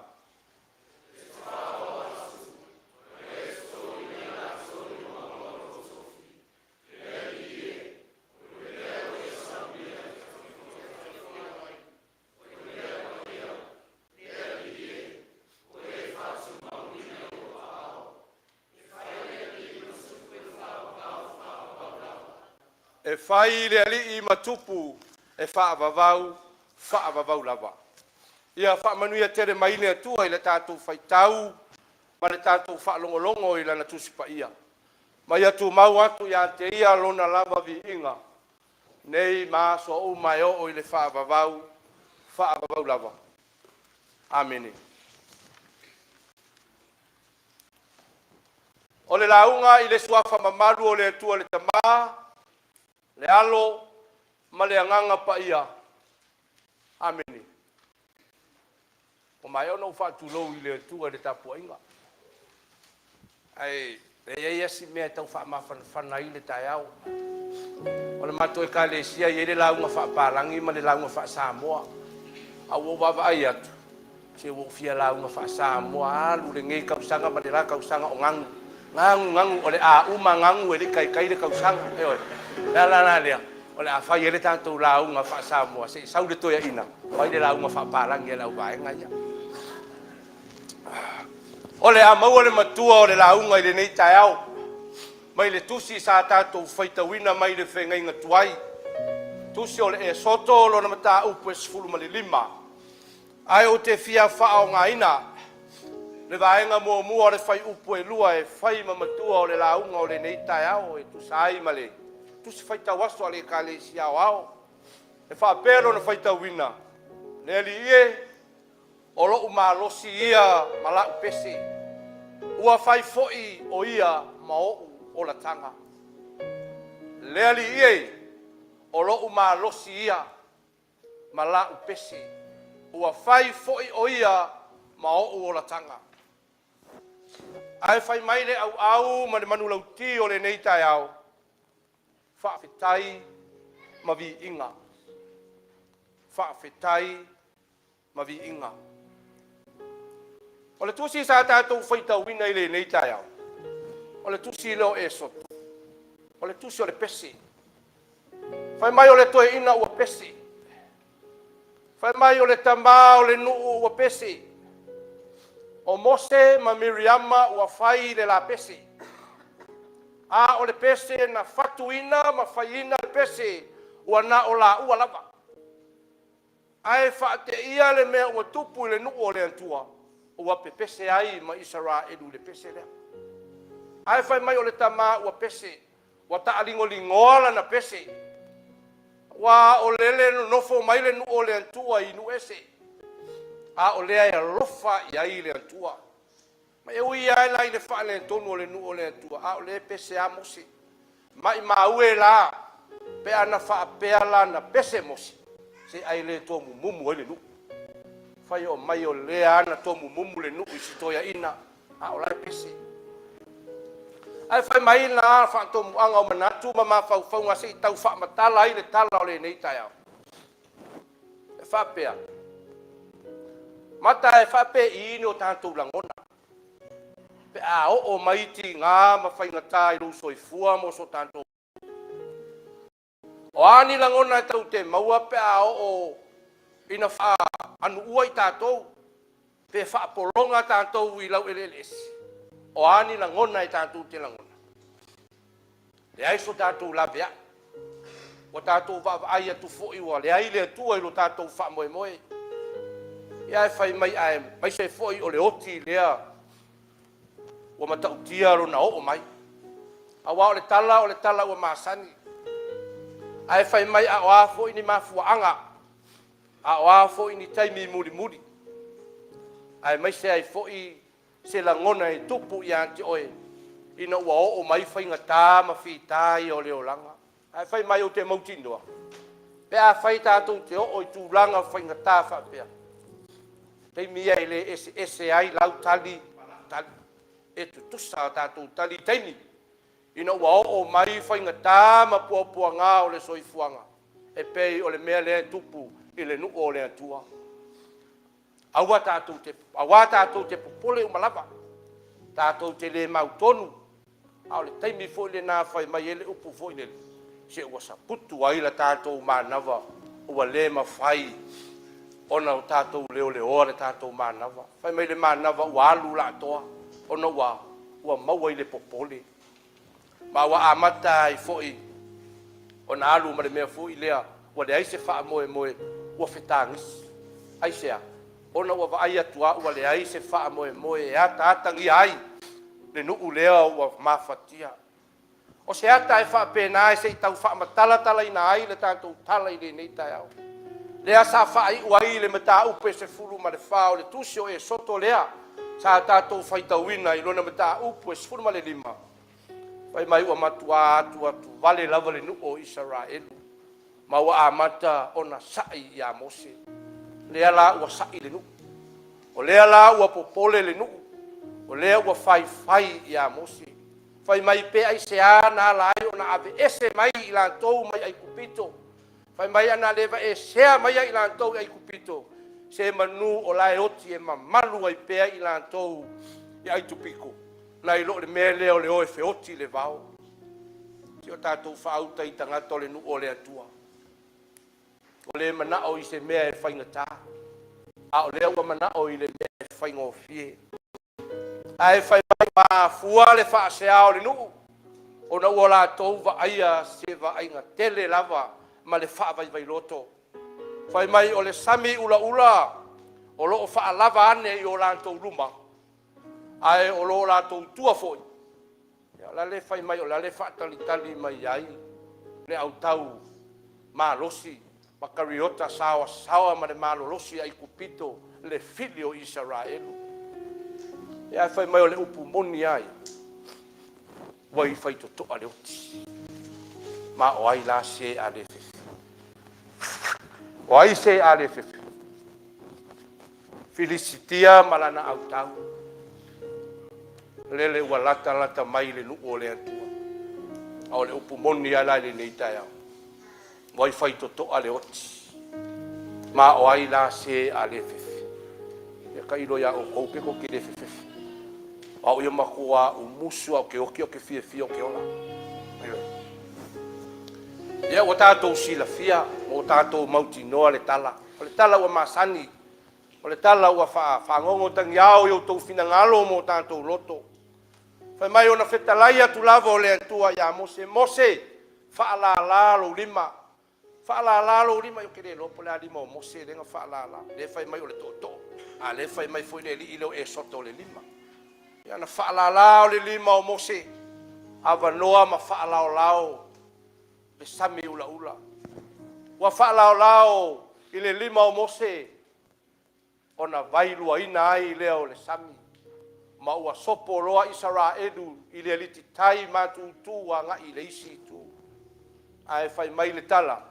E whai le ali i matupu e whaavavau lava. Ia whaamanuia tere maile atua i le tātou whaitau, ma le tātou whaalongolongo i lana tusipa ia. Mai atu mau atu ia te ia lona lava vi inga. Nei maaso o mai o i le whaavavau lava. Amene. O le launga i le suafa mamalu o le atua le tamā, le alo, ma le anganga pa ia. Amene. O mai ona whaatulou i le atua le tapuainga. Ai, le ia si mea tau whaamawhana i le tai au. O le mato e ka le sia i le launga whaaparangi ma le launga whaasamoa. Au o wawa ai atu. Se wo fia launga whaasamoa alu le ngei kausanga ma le la kausanga o ngangu. Ngangu o le a uma ngangu e le kai le kausanga. E oi, la lea. O le a whai e le tātou launga whaasamoa. Se sau le toia ina. Wai le launga whaaparangi e lau vaenga ia. O le a maua le matua o le launga i le nei tai au. Mai le tusi sa tātou whaitawina mai le whengai ngatuai. Tusi o le e soto lo na mata upu e sifuru ma le 5. Ai o te fia whao ngā ina. Le vaenga mua le whai upu e lua e whai mamatua o le launga o le nei tai au. E tusai ma le. Tusi whaitawaso a le ka le si au au. E whaapero na whaitawina. Le ali ie. O lo umalosi ia malau pese. Ua whai foi o ia mao o la tanga. Le ali ie. O lo umalosi ia malau pese. Ua whai foi o ia mao o la tanga. Ai whai mai le au ma le manu lauti o le nei tai au. Whaafetai ma vi inga. Whaafetai ma vi inga. O le tusi sa tātou whaitawina i le nei tai au. O le tusi leo e soto. O le tusi o le pesi. Whai mai o le toe ina ua pesi. Whai mai o le tamā o le nuu ua pesi. O Mose ma Miriama ua whai le la pesi. A o le pesi na whatuina ma whaina le pesi ua na o la ua lava. Ai whaate ia le mea ua tupu le nuu o le antua. Ua pepese ai ma Israelu le pese lea. Ai whai mai o le tamā ua pese. Ua taalingolingoala na pese. Ua o lele nofo mai le nuu o le antua i nu ese. A o lea e lofa i ai le antua. Ma e ui ai lai le wha le tonu o le nuu o le antua. A o le pese a Mose. Ma i maue la. Pe ana wha pea la na pese Mose. Se ai le tomu mumu ai le nuu. Whai o mai o lea ana tomu mumu le nuu i sitoia ina. A o lai pese. Ai whai mai na wha tomu anga o manatu ma ma whau ngase i tau wha matala ai le tala o le nei tai au. E wha pea. Mata e wha pe i ino tātou langona. Pe a o maiti ngā ma whai ngata i ruso i fua mo so tātou. O ani langona e tau te maua pe a o ina wha anu ua i tātou. Pe wha polonga tātou i lau elelesi. O ani langona i tātou te langona. Le ai so tātou la vea. O tātou wa ai atu fo'i wa le ai le atua i lo tātou wha moe moe. Ia e whai mai ai, mai se fo'i o le oti lea. O matautia ro na o mai. A wa o le tala ua maasani. Ai whai mai a o a fo'i ni mafua anga. A o a fo'i ni taimi muri muri. Ai mai se ai fo'i se la ngona e tupu i anti oe. Ina ua o mai whai ngata ma whitai o leo langa. Ai whai mai o te mautinoa. Pea whai tātou te o i tū langa whai ngata whapea. Pei mia i le ese ai lau tali. E tu tusa tātou tali teini. Ina ua o mai whai ngata ma puapua ngā o le soifuanga. E pei o le mea lea tupu i le nu o lea tua. Awa tātou te popole o malapa. Tātou te le mautonu. Au le taimi fo le nā whai mai ele upu fo le. Se ua sa putu ai la tātou mānawa. Ua le ma whai. Ona o tātou leo le ore tātou mānawa. Whai mai le mānawa ua alu la atoa. Ona ua maua i le popole. Ma ua amata i fo i. Ona alu ma le mea fo i lea. Ua le aise wha moe moe. Ua whetangis. Aisea. Ona ua vai atua ua le ai se wha moe moe e ata atangi ai. Le nuu lea ua mafatia. O se ata e wha pēnā e se i tau wha matala tala ina ai le tātou tala i le nei tai au. lea sa fai uai le mata upe se fulu ma le fao le tusio e soto lea sa tatou faitauina i lona mata upe se fulu ma le lima fai mai ua matua atu vale lava le nuu o Israelu ma ua amata ona sa'i ia Mose lea la ua sa'i le nuu o lea la ua popole le nuu o lea ua fai ia Mose fai mai pe ai se ana la ai ona ave ese mai i lantou mai ai kupito fai mai ana leva e sea mai ai lantou ai kupito se manu o lae oti e mamalu ai pe ai lantou i ai tupiko na i lo le mele o le oe fe oti le vao ti o tatou faauta i tangata o le nuu o le atua o le manao i se mea e faingata a o lea ua manao i le mea e faingofie ai fai mai ma fua le faaseao le nuu ona ua latou vaaia se vaaiga tele lava ma le faavaivailoto fai mai o le sami ulaula o loo faalava ane i o latou luma ae o loo latou tua fo'i ia la le fai mai o la le faatalitali mai ai le autau malosi ma kariota saoasaoa ma le malolosi ai kupito le fili o Isaraelu ia fai mai o le upu moni ai wai fai toto'a le oti ma o ai la se a le fefe o ai se a le fefe Filisitia ma lana autau lele ua lata mai le nuu o le atua a o le upu moni ai la le nei tai au wai fai toto'a le oti ma o ai la se a le fefe ia ka ilo ia o kouke ko ki le fefe au ia makua umusu au ke oki o ke fia o ke ola ia ua tatou silafia mo tatou mautinoa le tala ua masani o le tala ua faagogo tagiao i outou finagalo mo tatou loto fai mai ona fetalai atu lava o le atua ia Mose faalālā lou lima i o ke lē lopo le a lima o Mose lega faalālā le fai mai o le to'oto'o a le fai mai foi le ali'i leo e soto o le lima ia na faalālā o le lima o Mose avanoa ma faalaolao le sami ulaula ua faalaolao i le lima o Mose ona vailuaina ai lea o le sami ma ua sopo loa Isaraelu i le alititai matutu aga'i le isi tu ae fai mai le tala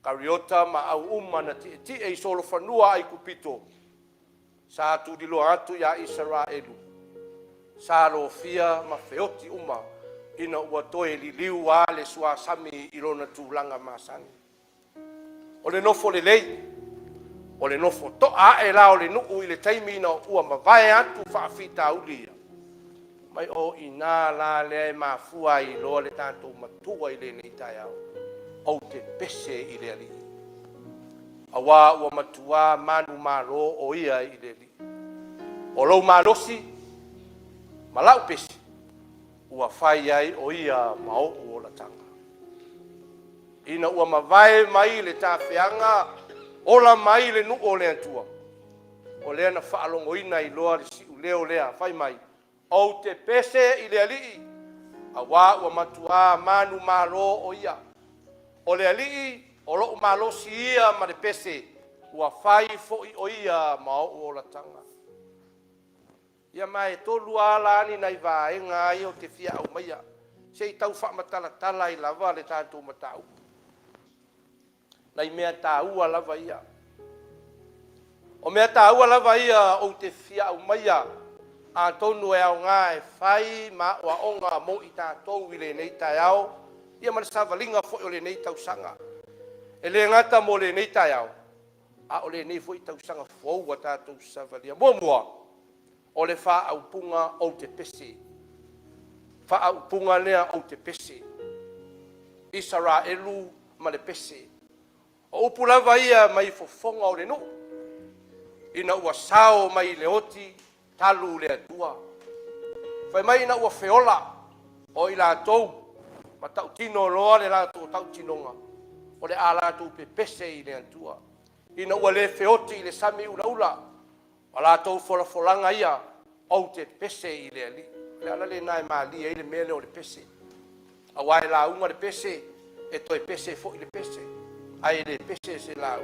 kariota ma au'uma na ti'eti'e i solofanua ai kupito sa tudiloa atu iā Isaraelu sa lofia ma feoti uma ina ua toe liliu a le suasami i lona tulaga masani o le nofo lelei o le nofo to'a e la o le nuu i le taimi ina ua mavae atu fa'afitauli ia mai o inā la lea e mafua i loa le tatou matua i lenei taeao ou te pese i le ali'i auā ua matuā manu mālō o ia i le ali'i o lou malosi ma lau pese ua fai ai o ia ma o'u o lataga ina ua mavae mai le tafeaga ola mai le nuu o le atua o lea na fa'alogoina i loa le si'u leo lea fai mai ou te pese i le ali'i auā ua matuā manu mālō o ia o le ali'i o lo'u malosi ia ma le pese ua fai fo'i o ia ma o'u o lataga ia mai tolu ala ani nai vaenga ai o te fia'au maia sei tau fa'amatalatala i lava le tatou matau nai mea tāua lava ia o mea tāua lava ia o te fia'au maia a tonu e aonga e fai ma o aonga mo i tātou i lenei taeao ia ma le savalinga fo'i o lenei tausaga e le ngata mo lenei taeao a o lenei fo'i tausaga fou a tātou savalia muamua o le fa'aupuga ou te pese fa'aupuga lea ou te pese Isaraelu ma le pese o upu lava ia mai fofoga o le nuu ina ua sao mai le oti talu le atua fai mai ina ua feola o i latou ma ta'utino loa le latou ta'utinoga o le a latou pepese i le atua ina ua lē feoti i le sami ulaula o latou folafolaga ia ou te pese i le ali'i le ala lenā e malia ai le mea lea o le pese auā e lauga le pese e toe pese fo'i le pese ai le pese se la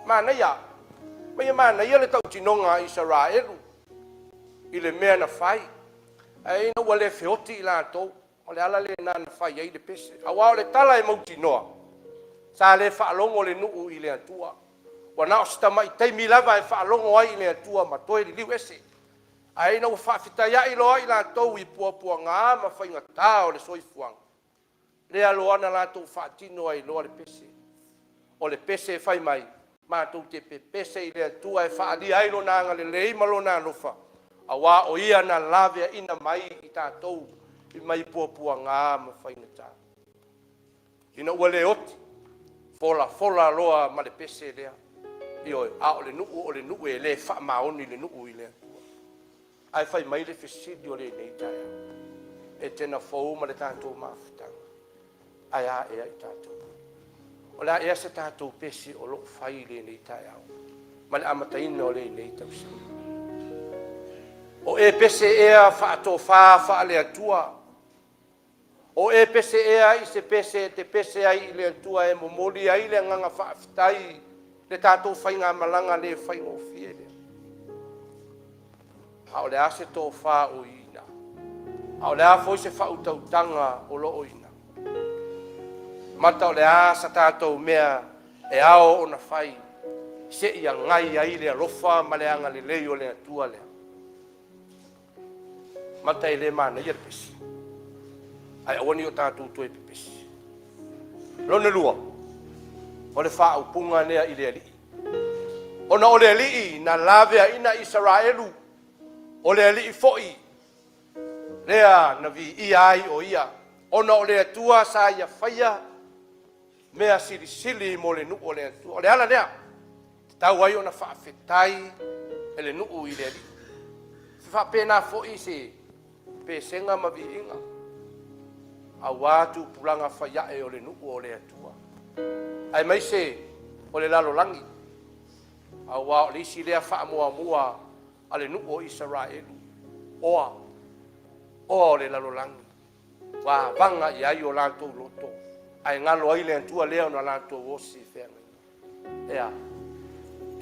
mana ya mai mana ia le tau tinonga Israelu i le mea na fai ai no wale feoti la to o le ala le na fai ai le pese awa o le tala e mauti noa sa le whaalongo le nuu i le atua wana o sta mai taimi lava e whaalongo ai i le atua ma toi li liu ese ai no whawhitaya i loa i la tau i pua ngā ma whainga tā o le soifuang le aloana la tau whaatino ai loa le pese o le pese e whai mai ma tau te pese i le atua e whaali ai lo nanga le lei malo nā lofa awa o ia na lavea ina mai i tātou i mai pua ngā ma whainga tā ina ua le oti fola loa ma le pese lea i oi a o le nuu e le wha maoni le nuu i lea ai whai mai le fesidi o le nei taia e tena fau ma le tātou mawhitanga ai a ea i tātou o la ea se tātou pese o loko whai le nei taia ma le amataina o le nei tausanga o e pese ea whaato wha le atua o e pese ea i se pese te pese ai i le atua e momoli ai le nganga whaafitai le tātou whainga malanga le whainga o fie le a o le ase tō wha o ina a o le a foi se whautautanga o lo o ina mata o le a sa tātou mea e ao o na whai se ia ngai ai le alofa ma le anga le leo le atua lea mata i le mana i le pesi ai awani o tātou tue pepesi lona lua o le whaaupunga nea i le alii ona o le alii na lavea ina Israelu o le alii foi lea na vi ia ai o ia ona o le atua sa ia whaia mea silisili mo le nuu o le atua o le ala lea tau ai ona whaafetai e le nuu i le alii whapena foi se pesenga ma vi inga a watu pulanga whaia e o le nuu o le atua ai mai se o le lalo langi a wa o le isi lea wha mua a le nuu o Israelu oa o le lalo langi wa vanga i ai o lantou loto ai ngalo ai le atua lea o na lantou osi whenga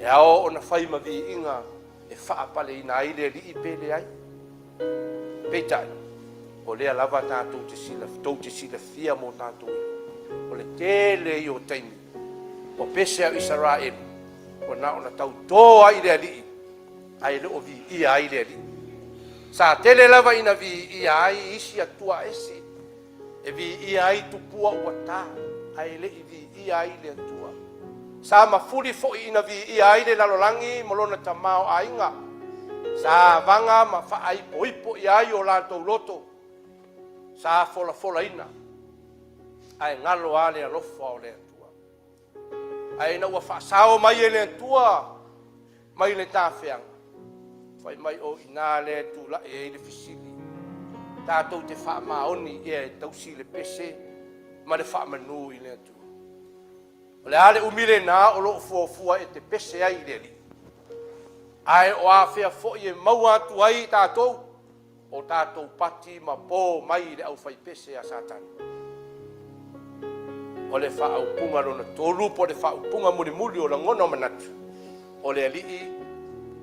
ea o na whai ma vi inga e wha pale ina ai le li i pele ai peitai o lea lava tātou te sila fia mo tātou o le tele i o taimi o pese au Israelu o na ona tau tō ai le alii ai le o vi ia ai le alii sa tele lava ina vi ia ai isi atua ese e vi ia ai tupua ua tā ai le i vi ia ai le atua sa mafuri fo'i ina vi ia ai le lalolangi molona tamao ainga sa vanga ma whaai poipo i ai o lantou loto sa fola ina ai ngalo a le alofa o le atua ai na ua whaasao mai e le atua mai le tāwheanga whai mai o ina le tula e le fisili tātou te wha maoni e tausi le pese ma le wha manu i le atua o le ale umile nā o loo fuafua e te pese ai le li ai o a whea fo'i e maua atu ai tātou o tātou pati ma pō mai le au whai pese a Satani. O le wha au punga rona tōru po le wha au punga muli o la ngono manatu. O le alii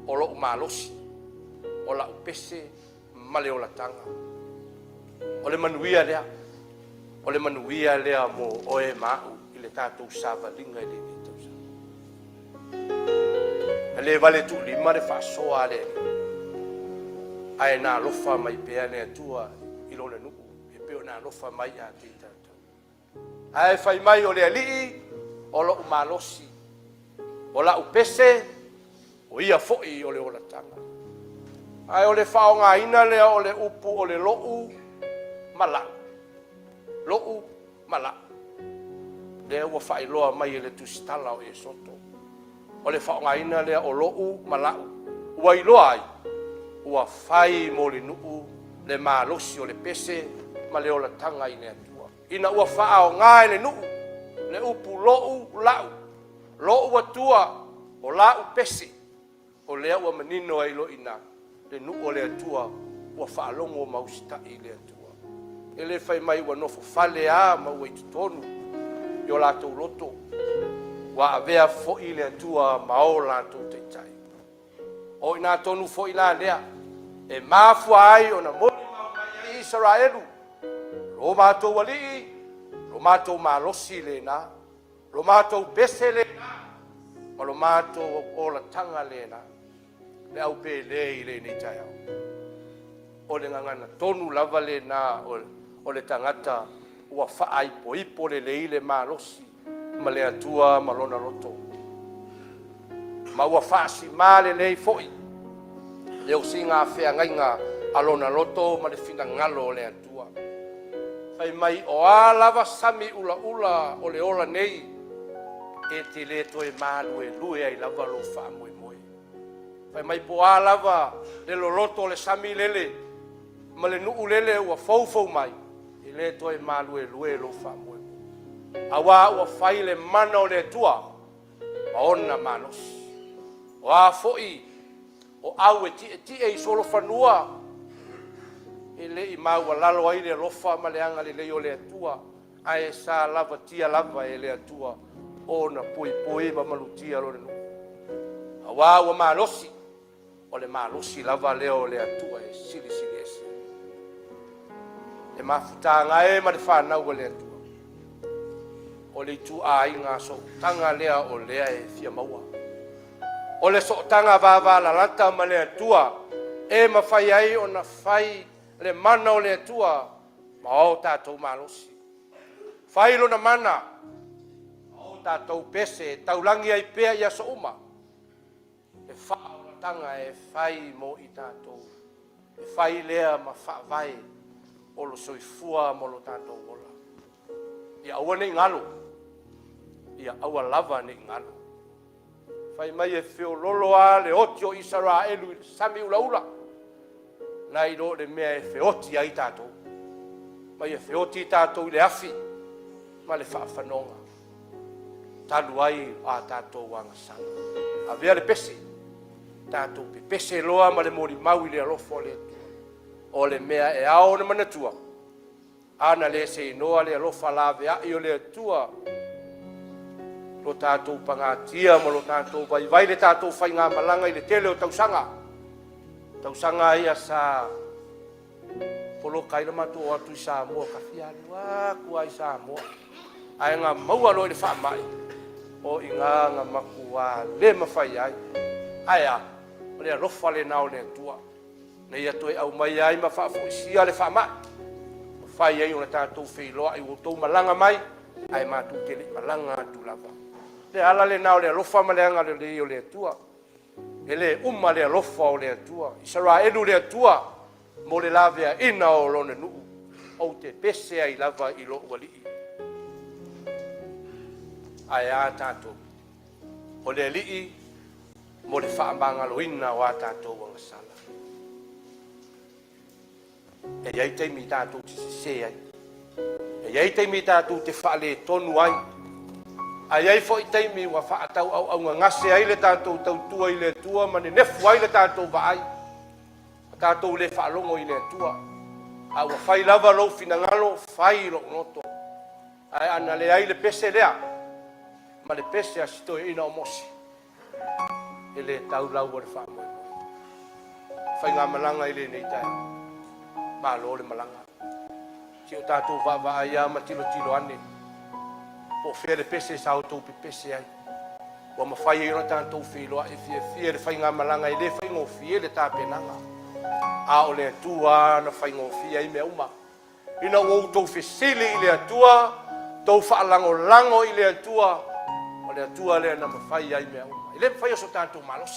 o lo umalosi o la upese ma le o la tanga. O le manuia lea o le manuia lea mo o e mau i le tātou sāwalinga i le nitau sa. Le vale tu lima le wha soa le ai nā lofa mai pēa le atua i lo le nuku e pēo nā lofa mai a te tātou. Ai whai mai o le alii o lo umalosi o la upese o ia fo'i o le olatanga. Ai o le whaonga ina lea o le upu o le lo'u malau. Lo'u malau. Lea ua whailoa mai e le tusitala o e soto. O le whaonga ina lea o lo'u malau. Ua iloa ai. Ua whai mo le nuu le malosi o le pese ma le olatanga i le atua. Ina ua whaao ngā le nuu le upu lo'u lau. Lo'u atua o lau pese. O lea ua manino ai lo ina. Le nuu o le atua ua whaalongo o mausita i le atua. E le whai mai ua nofo whale a ma ua i tutonu. I o lātou loto. wa avea fo i le atua maola tu te tai o ina tonu fo ila lea e mafua ai ona moni mai Israelu lo mato wali lo mato malosi le na lo mato pese le na ma lo mato o la tanga le na le au pe le i le ni tai o le ngana tonu lava le na o le tangata ua whaai po ipo le leile malosi ma le atua ma lona loto ma ua whaasi ma le lei foi leo singa whea ngainga alona loto ma le fina ngalo le atua fai mai o a lava sami ula ula o le ola nei e te le toe malu e lue ai lava lo wha moe moe fai mai po a lava le loloto le sami lele ma le nuu lele ua fau mai e le toe malu e lue lo wha moe awa ua fai le mana o le tua ma ona manos o a foi o au e ti e solo fanua e le i mau lalo ai le lofa ma le anga le o le tua ai sa lava tia lava e le tua ona pui ma malutia lo le no awa ua malosi o le malosi lava le o le tua e sili ese e mafutanga e ma le whanau o le atua o le tu a inga so tanga lea o lea e fia maua o le so tanga vava la lata ma le atua e mawhai ai o na whai le mana o le atua ma o tātou malosi whai lo na mana ma o tātou pese taulangi ai pea ia so uma e wha o la tanga e whai mo i tātou e whai lea ma wha vai o lo soifua mo lo tātou ola ia aua nei ngalo ia aua lava nei ngalo fai mai e feo lolo a le oti o Israelu sami ula ula nai lo le mea e feoti ai tātou mai e feoti tātou le afi ma le whaafanonga talu ai a tātou wangasanga a vea le pese tātou pe pese loa ma le mori maui le alofo le o le mea e ao na manatua ana le se noa le alofa la vea i o le tua lo tātou pangatia ma lo tātou vai le tātou whai ngā malanga i le tele o tausanga ia sa polo kaila matu o atu i Samoa kawhia lua kua i Samoa ai ngā maua lo i le whaamai o i ngā makua le mawhai ai ai a o le alofa le nao le tua nei atu e au mai ai ma whaafuisia le whaamai whai ai o le tātou whiloa i o tau malanga mai ai mātu tele malanga tu lava le ala le nao le alofa ma le anga le o le atua e le uma le alofa o le atua Israelu le atua mo le lavea ina o lone nuu o te pese ai lava i lo walii ai a tātou o le alii mo le whaambanga loina o a tātou o ngasala e iai teimi tātou te se ai e iai teimi tātou te whaale tonu ai ai ai fo i teimi wa whaatau au ngase ai le tātou tautua i le tua ma ne nefu ai le tātou vaai tātou le whaalongo i le tua a wa whai lava lo finangalo whai lo noto ai ana le ai le pese lea ma le pese a sito ina o mosi e le tau lau o le whaamoe whai ngā malanga i le nei tai ma lo le malanga si o tātou va ai a ma tilo ane o fere pese sa auto pese ai o ma fai ina tanto filo e fie le fai nga malanga i le fai ngo fie le tapenanga a o le tua na fai ngo fie ai me uma ina o to fesili i le tua to fa lango i le tua o le tua le na fai ai me uma i le fai so tanto malos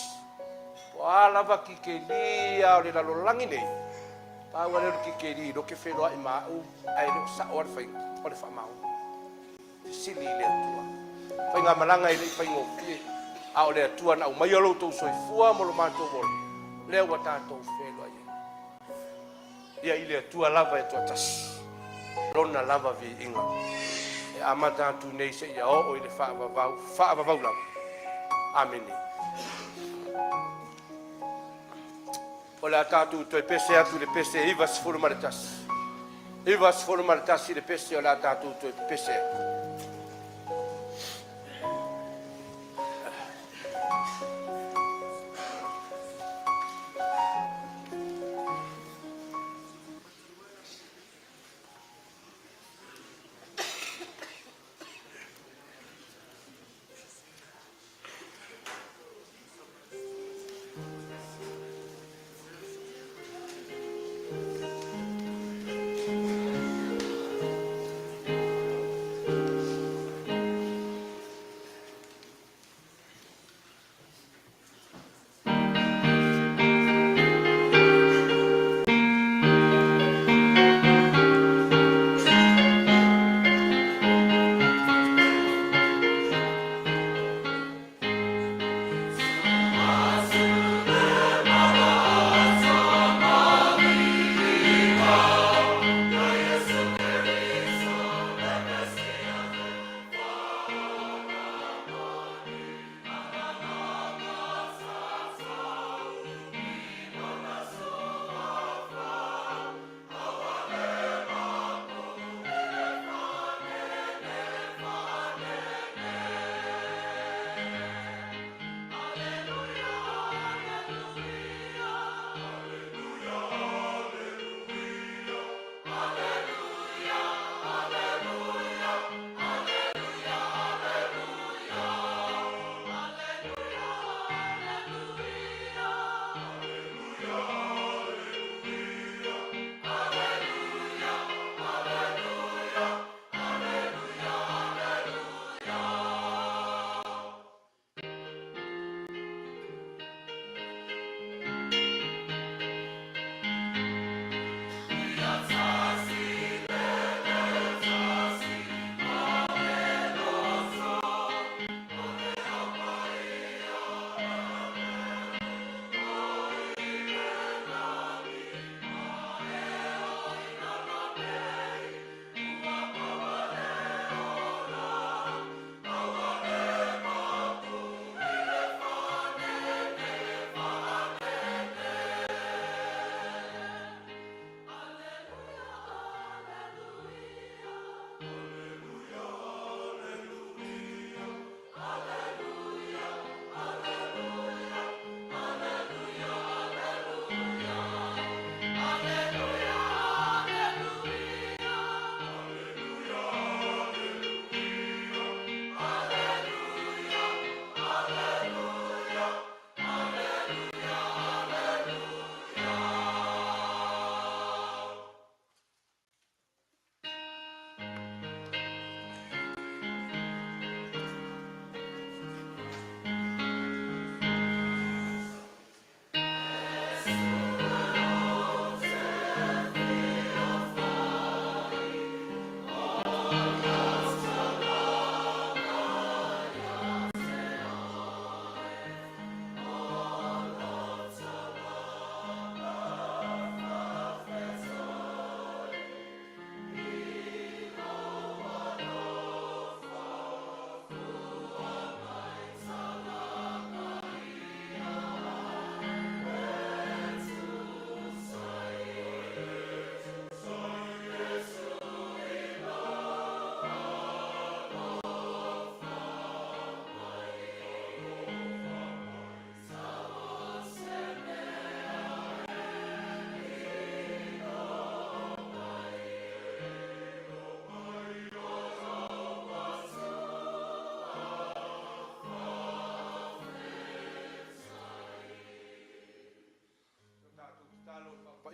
o ala va ki ke lia o le la langi nei pa o le ki ke ri do ke felo ai ma u ai le sa o fai o le fa mau sili le tua fai ngā malanga i le fai ngofie a o le tua na mai alo tau soifua mo lo mātou mo lea ua tātou whelo ai ia i le tua lava e tua tasi lona lava vi inga e ama tātou nei se ia o i le whaavavau lava amene o le a tātou toi pese atu le pese iwa sifuru maritasi iwa sifuru maritasi le pese o le a tātou toi pese atu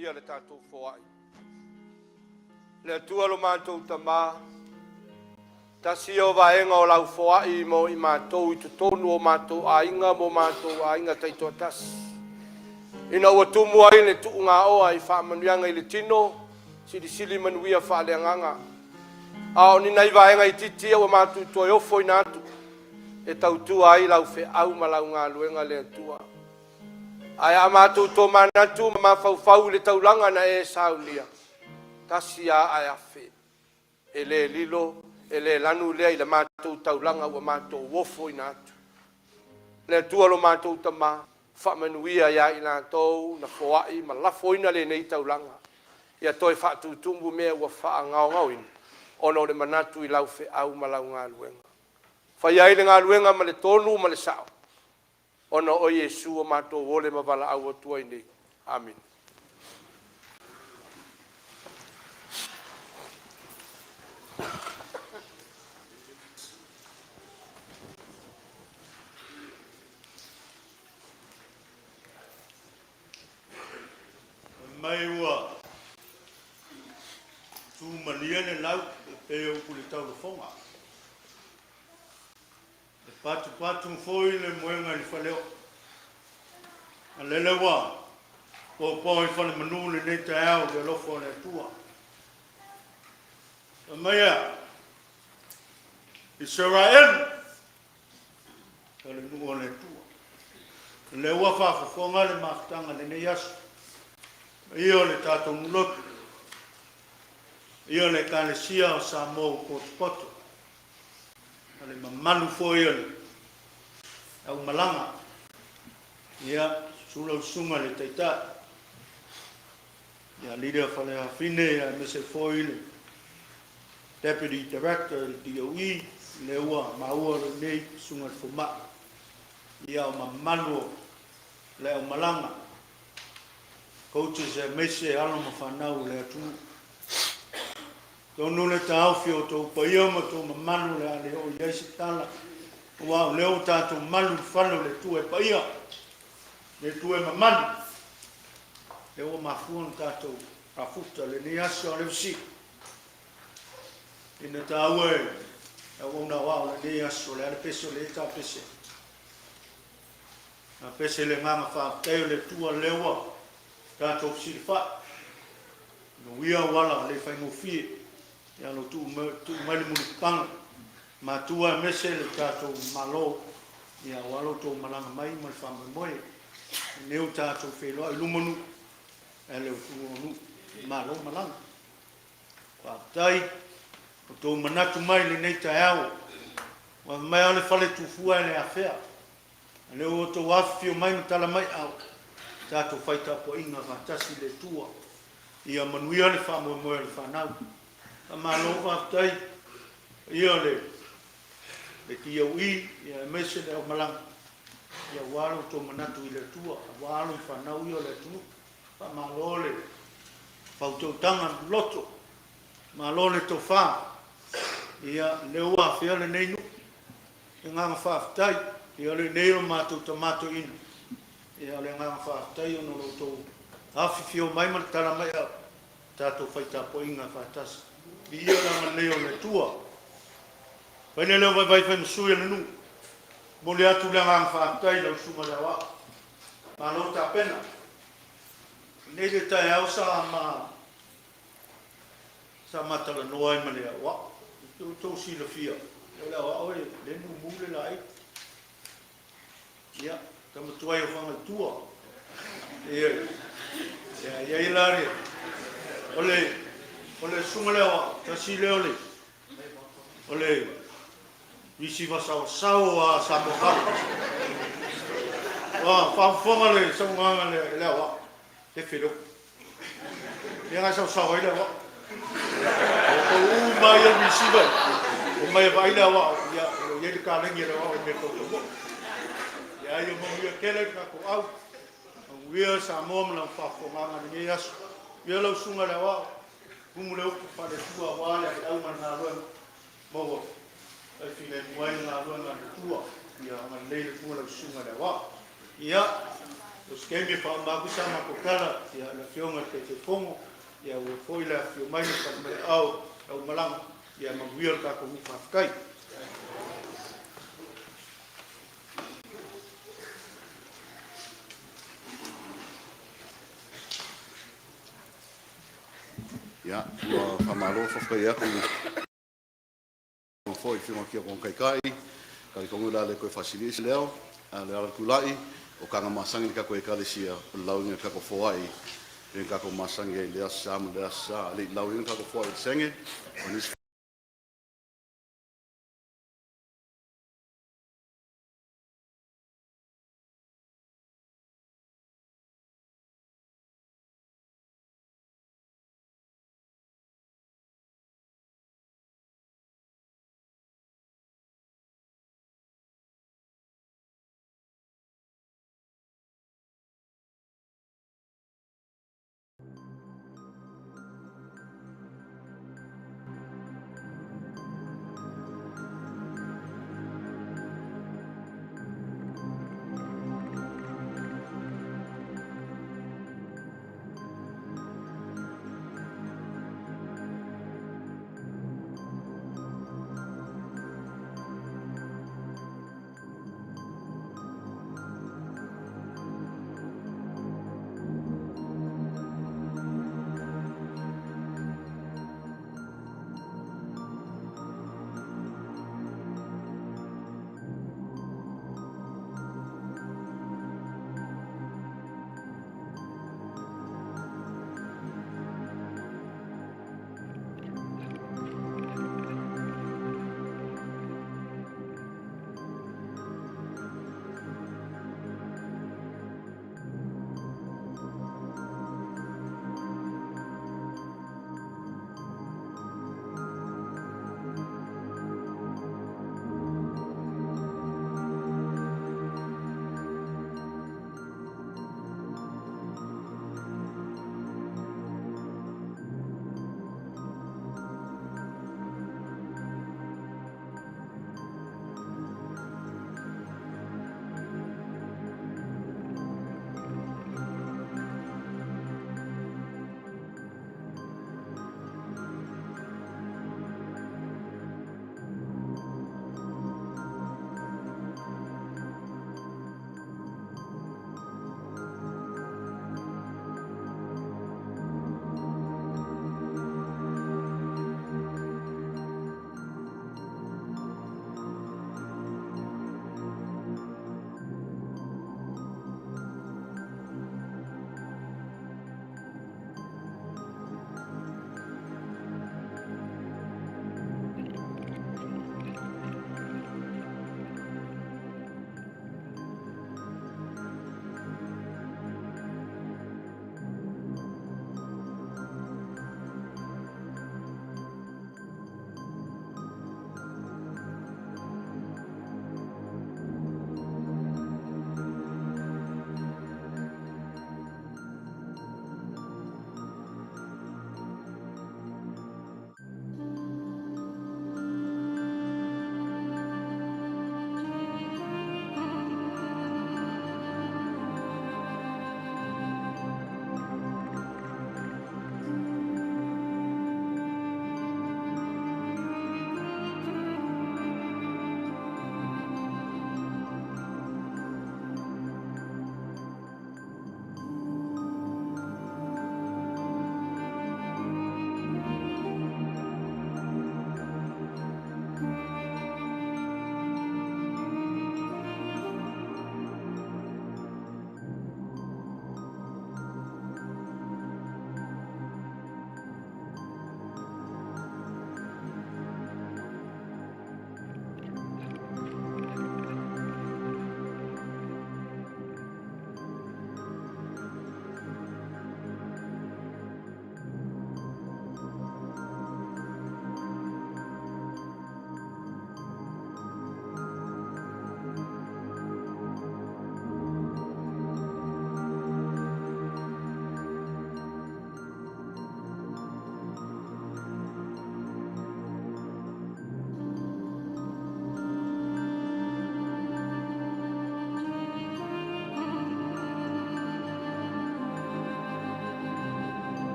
ia le tātou foai. Le atua lo mātou tamā, tasi o vaenga o lau foai mo i mātou i tutonu o mātou ainga mo mātou ainga taitoa tasi. Ina ua tumu ai le tuu ngā oa i whaamanuanga i le tino, sili manuia whaaleanganga. Ao ni nei vaenga i titia o mātou toi ofo i nātu, e tautua ai lau whe au ma lau ngā luenga le atua. Ai a mātou tō manatu ma mawhauwhau le taulanga na e saulia. Tasi a ai awhi. E le lilo, e le lanu lea i le mātou taulanga ua mātou wofo i nātu. Le atua lo mātou tamā, whamanuia ia i nātou na whoai ma lafoina le nei taulanga. Ia toi whaatutumbu mea ua wha ngau ngau ina. Ono le manatu i lau whe au ma lau ngā luenga. Whai ai le ngā luenga ma le tonu ma le sao. Ono o Yesu o mātou wole ma wala au o tua i nei. Amen. Mai ua tu mania le lau e o kule tau le fonga. Le patu foi le moenga ni faleo. A lele wa po i fale manu le nei te au le lofo le tua. A maia Israel le nuo le tua. Le ua whafonga le maftanga le nei asu. Io le tato mulot. Io le kalesia o Samoa poto. Ale mamalu fo io le. Au malanga. Ia sula sunga le taita. Ia leader fale afine ia mese fo ile. Deputy Director DOE le ua maua le nei sunga le fuma. Ia o mamalu le au malanga. Coaches e mese alo ma whanau le atu. Tōnu le tāu whio tō paia ma tō mamanu le ale o Yesu tala. Wau leo tātou malu whalo le tue paia. Le tue mamanu. Le o mafuan tātou afuta le ni aso le visi. Ina tāu e o na wau le ni aso le ale peso le tā pese. Na pese le nganga whaateo le tua lewa. Tātou sirifa. No ia wala le whaingo fie. Ia no tu maile muni panga. Ma tua mese le tātou malo. Ia walo tō malanga mai ma le whamai moe. Neu tātou wheloa i lumanu. E leo tu onu. Malo malanga. Whaatai. O tō manatu mai le nei tai au. Wa mai ale whale tu fua le awhea. Leo o tō wafio mai ma tala mai au. Tātou whaita po inga whatasi le tua. Ia manuia le whamoe moe le whanau. Ta malo whaftai. Ia le kia ui. Ia mese le au malanga. Ia walo tō manatu i le tua. Walo i whanau ia le tunu. Pa malo le whautautanga loto. Malo le tō wha. Ia le ua whia le neinu. Ia nganga whaftai. Ia le neiro mātou tamato inu. Ia le ngā whaatai ono lo tō awhi whio mai man tala mai au. Tātou whaita po inga whaatasi. I ia ranga leo le tua. Paine leo vai msui anu nu. Mo le atu le ngā whaatai lau suma le awa. Ma lo ta pena. Nei le tai au sa matala noa i ma le awa. Tō si le fia. Le awa oe le nu mule lai. Ia. Tama tuai o whanga tua. Ia ilari. Ole sunga leo, tasi leo le. Ole isi wasau sau a samohaka. Whanga le, samohanga le leo. Te whiro. Ia ngai sau ai leo. O mai e misi vai. O mai e vai leo. Ia le kālengi leo. Ia me koto. Ia mo ia kele ka ko au. Ia sa mo na fa fo manga ni aso. Ia lo sunga le wa. Kumu le ku pa le tua wale au na lo mo. Ai fine mo ai na lo na tua. Ia ma le ku le sunga le wa. Ia o skemi fa ma ku sama ko kala ya la fionga te fongo ya o foi la fio mai ka me au malang ya ma wior ka ko fa kai Ya, ua whamalo whawhai aku foi whima kia kong kai kari kongu la le koe whasilisi leo, le ala kulai, o kanga masangi ni kako e kalisia, lauinga kako foai, rin kako masangi e lea sa, le lauinga kako foai senge, o nisi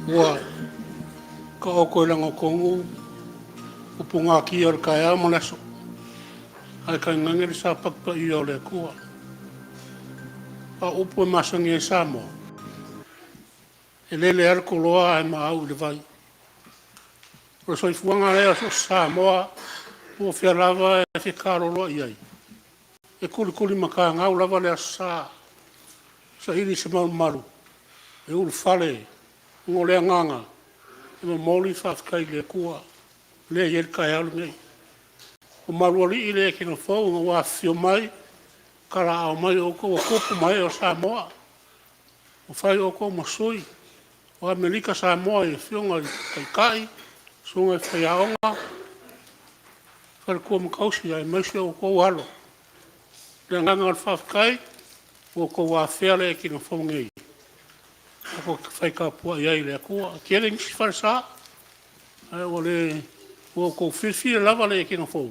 Ua, ka o koe langa kongu, upunga ki o kai au malaso. Ai kai ngangere sa pakpa i o le kua. A upu e masangi e Samoa. E lele arko loa e maau le vai. O soi fuanga lea so Samoa, o fia lava e fi karo loa iai. E kuli maka ngau lava lea sa hiri se maru. E ulu fale, ngo lea nganga. E ma moli whafkai le kua. Lea ier kai alu nei. O maruali i lea kina fau, ngā wā fio mai, kara au mai o ko kupu mai o Samoa. O whai o ko masui. O Amerika Samoa e fionga kai, sunga e whai aonga. Whare kua makausi ai maisi o ko halo. Lea nganga al whafkai, o ko wā whiale e kina fau ngei. Ako whai ka pua iai lea kua. Kiere ngisi whare saa. O le, o ko whiwhire lava le e kina fau.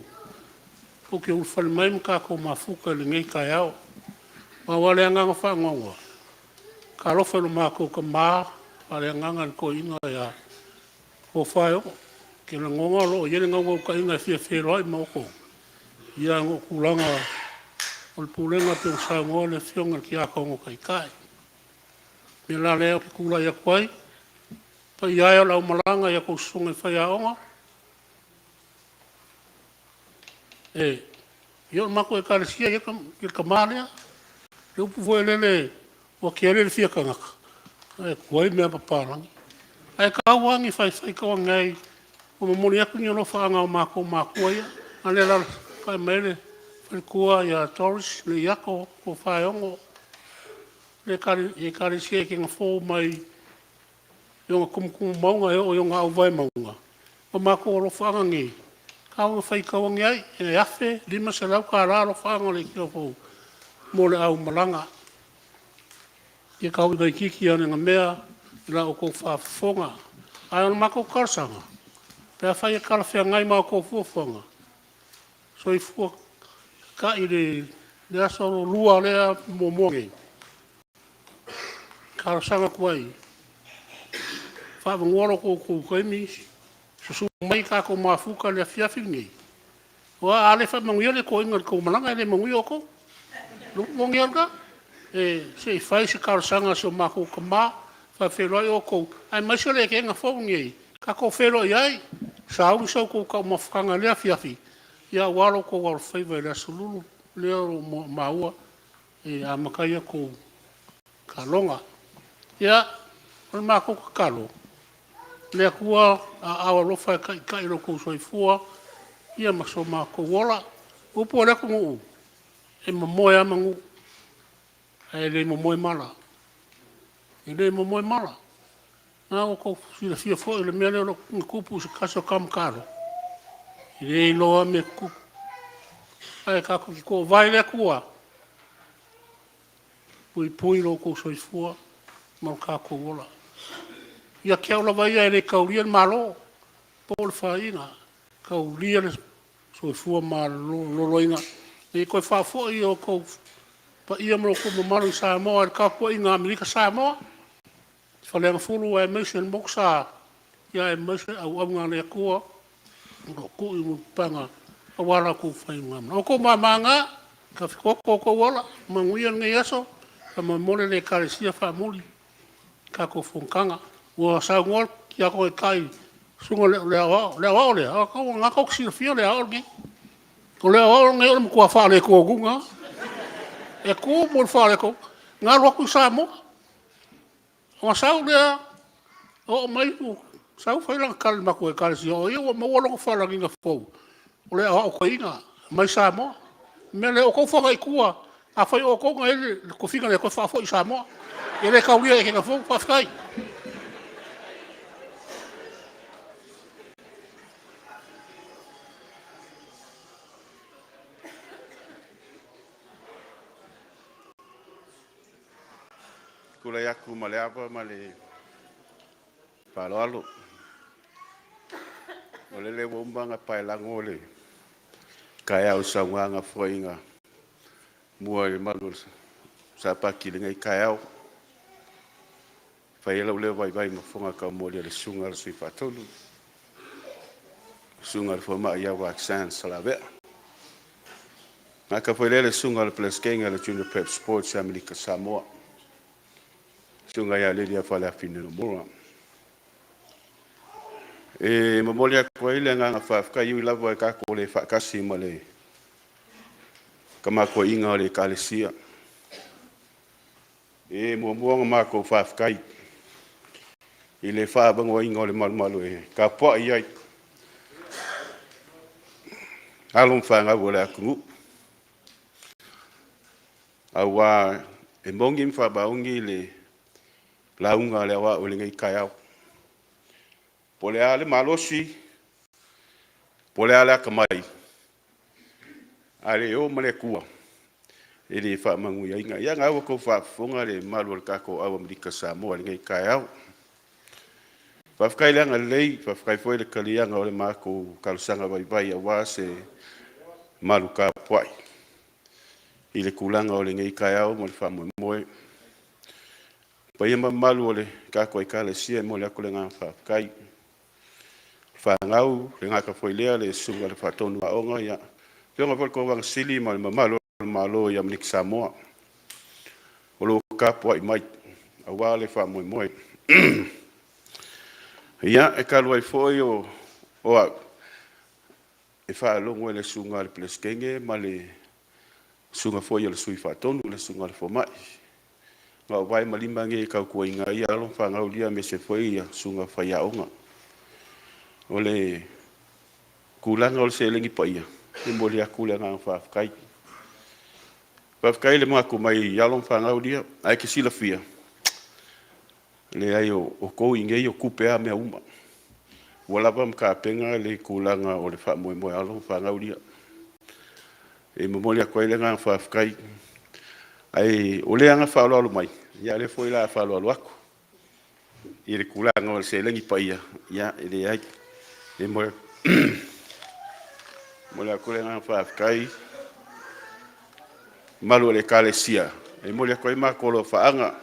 O ke ulwhale mai mka ko mafuka le ngei kai au. Ma wale anganga whangonga. Ka rofelo mako ka maa, wale anganga ni ko inga ya. Ko whae o. Ke la ngonga lo, yere ngau ka inga fia wheroi moko. Ia ngo kulanga, o le pulenga pe usai ngoa le fionga ki a kongo kai kai. Me la leo ki kula ia kwai. Pa ia eo lau malanga ia ko sunga i whai aonga. E, yo mako e karesia ia ka malea. Le upu voe lele, o ke lele fia kangaka. E kuai mea paparangi. E kauangi whai kauangai. O mamoni aku ni ono whaanga o mako ia. Ane la kai mele, whai kua ia Taurus, le iako o whai ongo. Le karesia e kinga fō mai, yonga kumukumu maunga o yonga au vai maunga. O mako o lo whaanga ngi. Kau whai kauangi ai, e afe, lima se lau ka raro whaanga le kio fō. Mo le au malanga. Ia kau i kiki ane ngā mea, i la o kou whaafonga. Ai ana mako karsanga. Pea whai e kalawhia ngai ma o kou fuafonga. So i fua ka i le asoro lua lea mo monge. Karsanga kuai. Whaavangoro kou kaimi, susu mai ka kou mafuka lea fiafi ngai. Wa ale wha manguia le ko inga kou malanga ele manguia o kou. Lupu mongi alga, se i whai se karasanga se o mako ka mā, whai wheroi o kou. Ai maise le ke nga whaungi ei, ka kou wheroi ai, sa auri sau kou ka mawhakanga lea fiafi. Ia waro kou waro whaiwai lea sululu, lea o maua, a makaia kou ka longa. Ia, o mako ka kalo. Lea kua a awa lofa kai ro kou soifua, ia maso mako wola, upo lea kungu. E mamoe amangu, e le mamoe mala. E le mamoe mala. Nā o kou sila fia fo, e le mea leo nga kupu se kaso kamkaro. E le iloa me kupu. Ai kako ki ko vai lea kua. Pui lo kou soifua, mau kako wola. Ia kia ola vai e le kauria malo, po le whaina. Kauria le soifua ma loloinga. E koe whafo i o kou pa ia mro ko mamaru i Samoa, e kako i ngā Amerika Samoa. Whalenga fulu e meise ni moksa, ia e meise au ngā lea kua, o ku i mupanga, a wala ku whai ngāma. O ko mamanga, ka whikoko ko wala, manguia ngai aso, ka mamole le karesia whamuli, kako whunkanga. Ua sa ngol, ki ako e kai, sunga lea wao lea, ngā kok sila fia lea wao ngai. Ko lea wao ngai ole mkua whaale ko gunga. E ko mo whaale ko, ngā roku Samoa. O sau lea, o mai ku, sau whailanga kare mako e kare si, o ia o mawalonga whalangi ngā fau. O lea o ko inga, mai Samoa. Me le o kou whanga i kua, a whai o kou ngā ele, ko whiga le koe whafo i Samoa. E le kauria e ke ngā fau, whafkai. Kula yaku ma le apa ma le paloalo. O le wombanga pai lango le. Kai au saunga foinga. Mua le malu sa pa ki le ngai kai au. Whai lau leo vai ma whunga ka mōria le sunga le sui whatolu. Sunga le whama ia wa Aksan Salavea. Ngā ka whaile le sunga le Pleskenga le Junior Prep Sports Amerika Samoa. Sunga ia le lia whale a whine no mora. E mamolia kua ile ngā whawhaka iwi lawa e kako le whakasi ma le kamako inga o le kalesia. E muamuanga mako whawhakai i le whaabangwa inga o le malu e ka poa i ai. Alon whangau o le akungu. Awa e mongi mwhabaungi le launga le awa o le ngai kai au. Pole ale malosi, pole ale akamai. Ale o male kua. Ele wha mangu ia inga. Ia ngā wako whaafunga le malu al kako au Amerika Samoa le ngai kai au. Whafkai leanga lei, whafkai fwoi le kalianga o le mako kalusanga vai a wā se malu ka puai. I le kulanga o le ngai kai au mo le wha moe. Pai ema malu o le kako i kale sia mo le ako le ngā whafkai. Whangau, le ngaka whailea le sunga le whatonu a onga ia. Pionga whalko wang sili ma le mamalo malo i Amerika Samoa. O lo kapua i mai. A wā le wha moe moe. Ia, e kalua i fwoi o au. E wha alongo e le sunga le Pleskenge ma le sunga fwoi le sui whatonu le sunga le whamai. Ngā wai malimbange e kau kua inga ia alon whangau lia me se fwoi ia sunga whai a onga. O le kulanga o le selengi paia. E mo le a kulanga ang whawhkai. Whawhkai le mako mai yalong whangau lia. Ai ke sila fia. Le ai o kou ingei o kupea mea uma. Walapa mka penga le kulanga o le wha moe moe along whangau lia. E mo le a koe le ngang whawhkai. Ai o le anga whaaloalo mai. Ia le foi la whaaloalo ako. I le kulanga o le selengi paia. Ia e le ai. E mo le akole ngā whaakai malu le kalesia. E mo le koe makolo whaanga.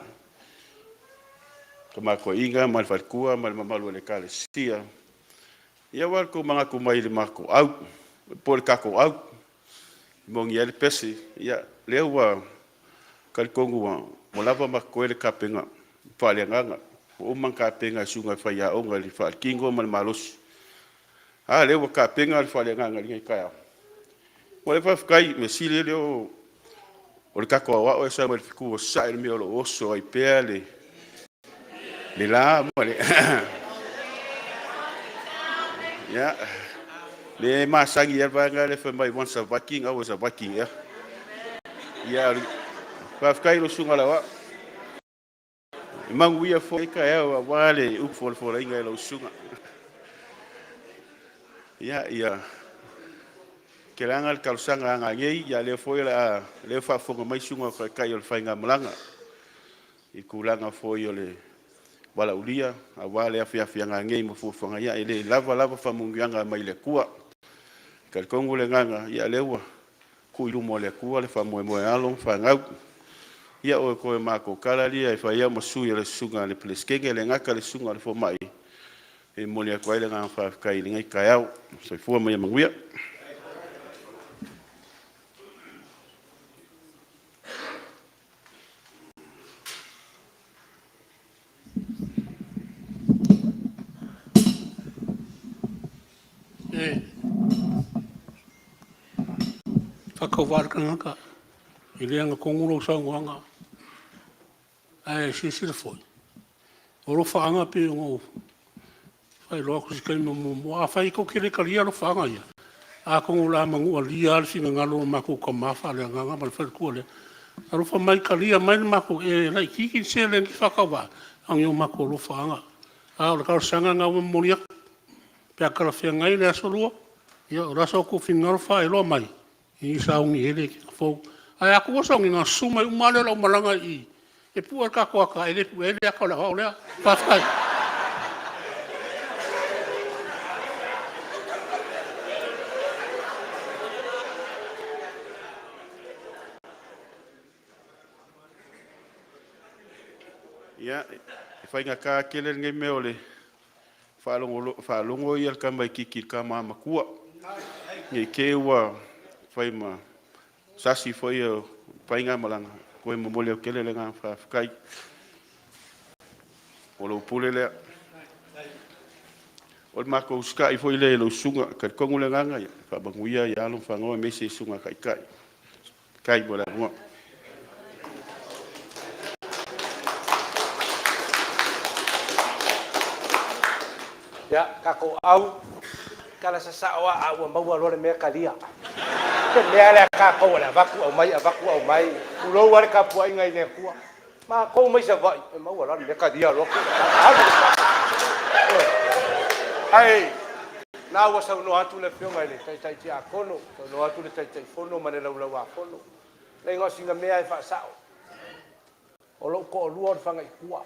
Ka mako inga, mal whatkua, mal malu le kalesia. Ia walko mga kumai le mako au. Po le kako au. Mongi ele pesi. Ia leo wa kalikongu wa. Mo lava mako ele kapenga. Whale nganga. O man kapenga sunga whaia onga li whakingo mal malosi. Ah, leo ka penga le fale nganga ngai kai. O le whafkai me sile leo o le kako wa o sa mal fiku o sa me o oso ai pele. Le la mo le. Ya. Le masangi ya va ngale fa mai once a viking I was a viking ya. Ya. Whafkai lo sunga la wa. Mangu ia fo kai wa wale u fo inga lo sunga. Ia ke langa le kalusanga nga ngei ia le foi la le fa fonga mai sunga ka kai o fainga malanga I kulanga foi o le wala ulia a wale afia nga ngei mo fu fonga ia ele lava fa mungianga mai le kua ka kongo le nganga ia lewa ku ilu mo le kua le fa mo along fa ngau ia o ko mako kala lia fa ia mo su le sunga le Pleskenge le ngaka le sunga le fo mai e mole a koile ngā whawhkai ngai kai au. So i fua mai a manguia. E whakauwarka ngaka. I leanga konguro saunguanga. Ai sisira foi. Oro whaanga pe ngō. Ai loko si kai mo a fai ko kere kalia lo fanga ia a ko la mangu ali al singa ngalo mako ko mafa le nganga mal fa ko le aro fa mai kalia mai mako e lai kiki se le ki fakawa ang yo mako lo fanga a o ka sanga nga mo lia pe ka la fia ngai le solo ia ora so ko fingal fa e lo mai I sa ungi ele fo ai a ko so ngi suma umale lo malanga I e pu ka ko ka ele pu ele ka la o le fa fa Ia, e whainga ka kele ngai meo le whalongo i alka mai kiki ka mama kua. Ngai ke ua whai ma sasi whai au whainga malanga. Koe mamole au kele le ngā whawhikai. O lau pule lea. O le mako uska i whai le lau sunga. Ka kongu le nganga ia. Whabanguia i along whangoa me se sunga kai kai. Kai mo le mua. Ya, kako au kala sa sawa au maua lore me kalia. Ke me ala kako la vaku au mai. Ulo wale kapu ai ngai ne kua. Ma ko mai sa vai, maua lore me kalia lo. Ai, na wa sa no atu le fionga ile tai ti akono, no atu le tai fono mane la ula fono. Le ngo singa me ai fa sao. O lo ko luo fanga i kua.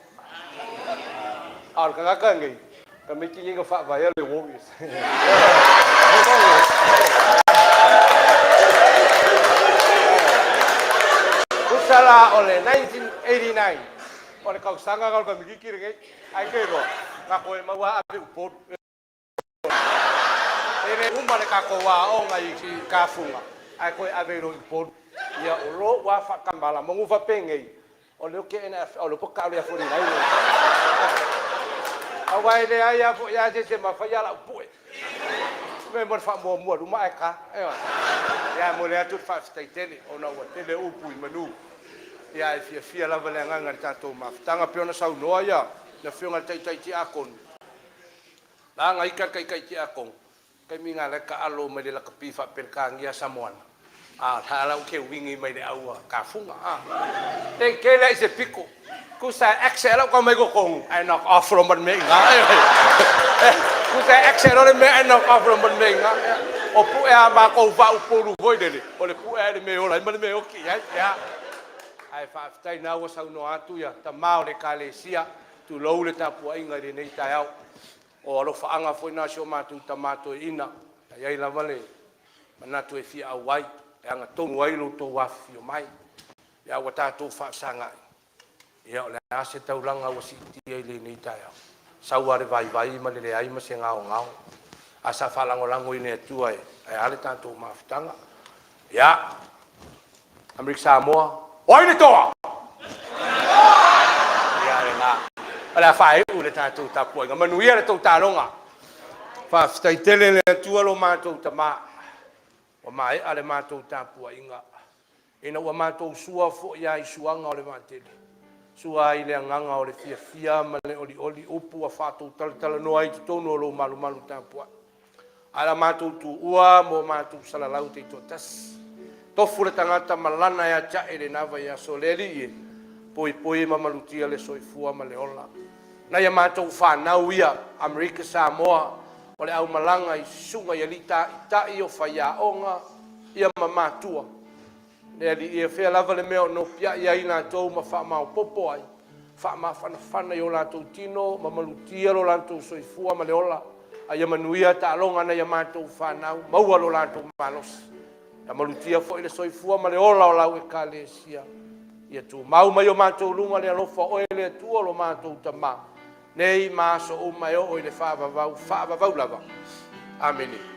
Al kanga ngai. Kami kini ke fak bayar le wobis. Kusala oleh 1989. Oleh kau sanga kau kami kiri ngai. Ai kero. Ngako mawa abe upot. Ere umba le kako wa o ngai si kafunga. Ai koi abe ro upot. Ya ro wa fak kambala mengufa pengai. Oleh ke NF oleh poka oleh furi nai. Awai le aya fo ya se ma fa ya la pue. Me mo fa mo ruma ka. Ya mo le atu fa stai tele ona wa tele upu i manu. Ya fia la vale nganga tato ma. Tanga piona sau noa ya. Na fionga tai ti akon. La ngai kai ti akon. Kai minga le ka alo me le ka pifa per ka ngia samoan. Thala o ke wingi mai le au ka funga. Te ke le se pico. Kusa excel ko mai ko kong I knock off from me nga kusa excel ole me I knock off from me nga o pu e ba ko va u pu voi dele ole pu e me ola me o ki ya ai fa tai na wa sa no atu ya ta mau le kalesia tu lo le ta pu inga le nei ta au o lo fa anga foi na sho ma tu tamato ina ya ila vale mana tu e fi au wai anga tonu wai lo to wa fi mai ya wa ta tu fa sanga ia le ase taulanga o siti ai le nei tai au sauare vai ma le ai ma se ngao asa falango lango ine tu ai ale tanto maftanga ia Amerika Samoa oi le toa ia le na ala fai u le tanto tapu nga manuia le to talonga fa stai tele le tu lo mato tama o mai ale mato tapu inga ina o mato sua fo ia i suanga o le matele sua ile nganga o le fia ma le oli upu a fatu tal no ai tono lo malu tapu ala matu tu ua mo matu salalau te totas to fure tangata malana ya cha ele nava ya soleli poi mamalutia le soifua ma le ola na ya matu fa na uia Amerika Samoa o le au malanga i sunga ya lita ita i o faya onga ia mamatua le li fe lava le meo no pia ia ina to ma fa ma popo ai fa ma fana yo la to tino mamalutia lo la to soifua ma le ola ai manuia ta longa na ia matou fa na mau lo la to malos ya malutia fo ile soifua ma le ola o la e kalesia ia tu mau mai o matou lunga le alofa o ele tu lo matou tama nei maso o mai o ile fa va lava amen.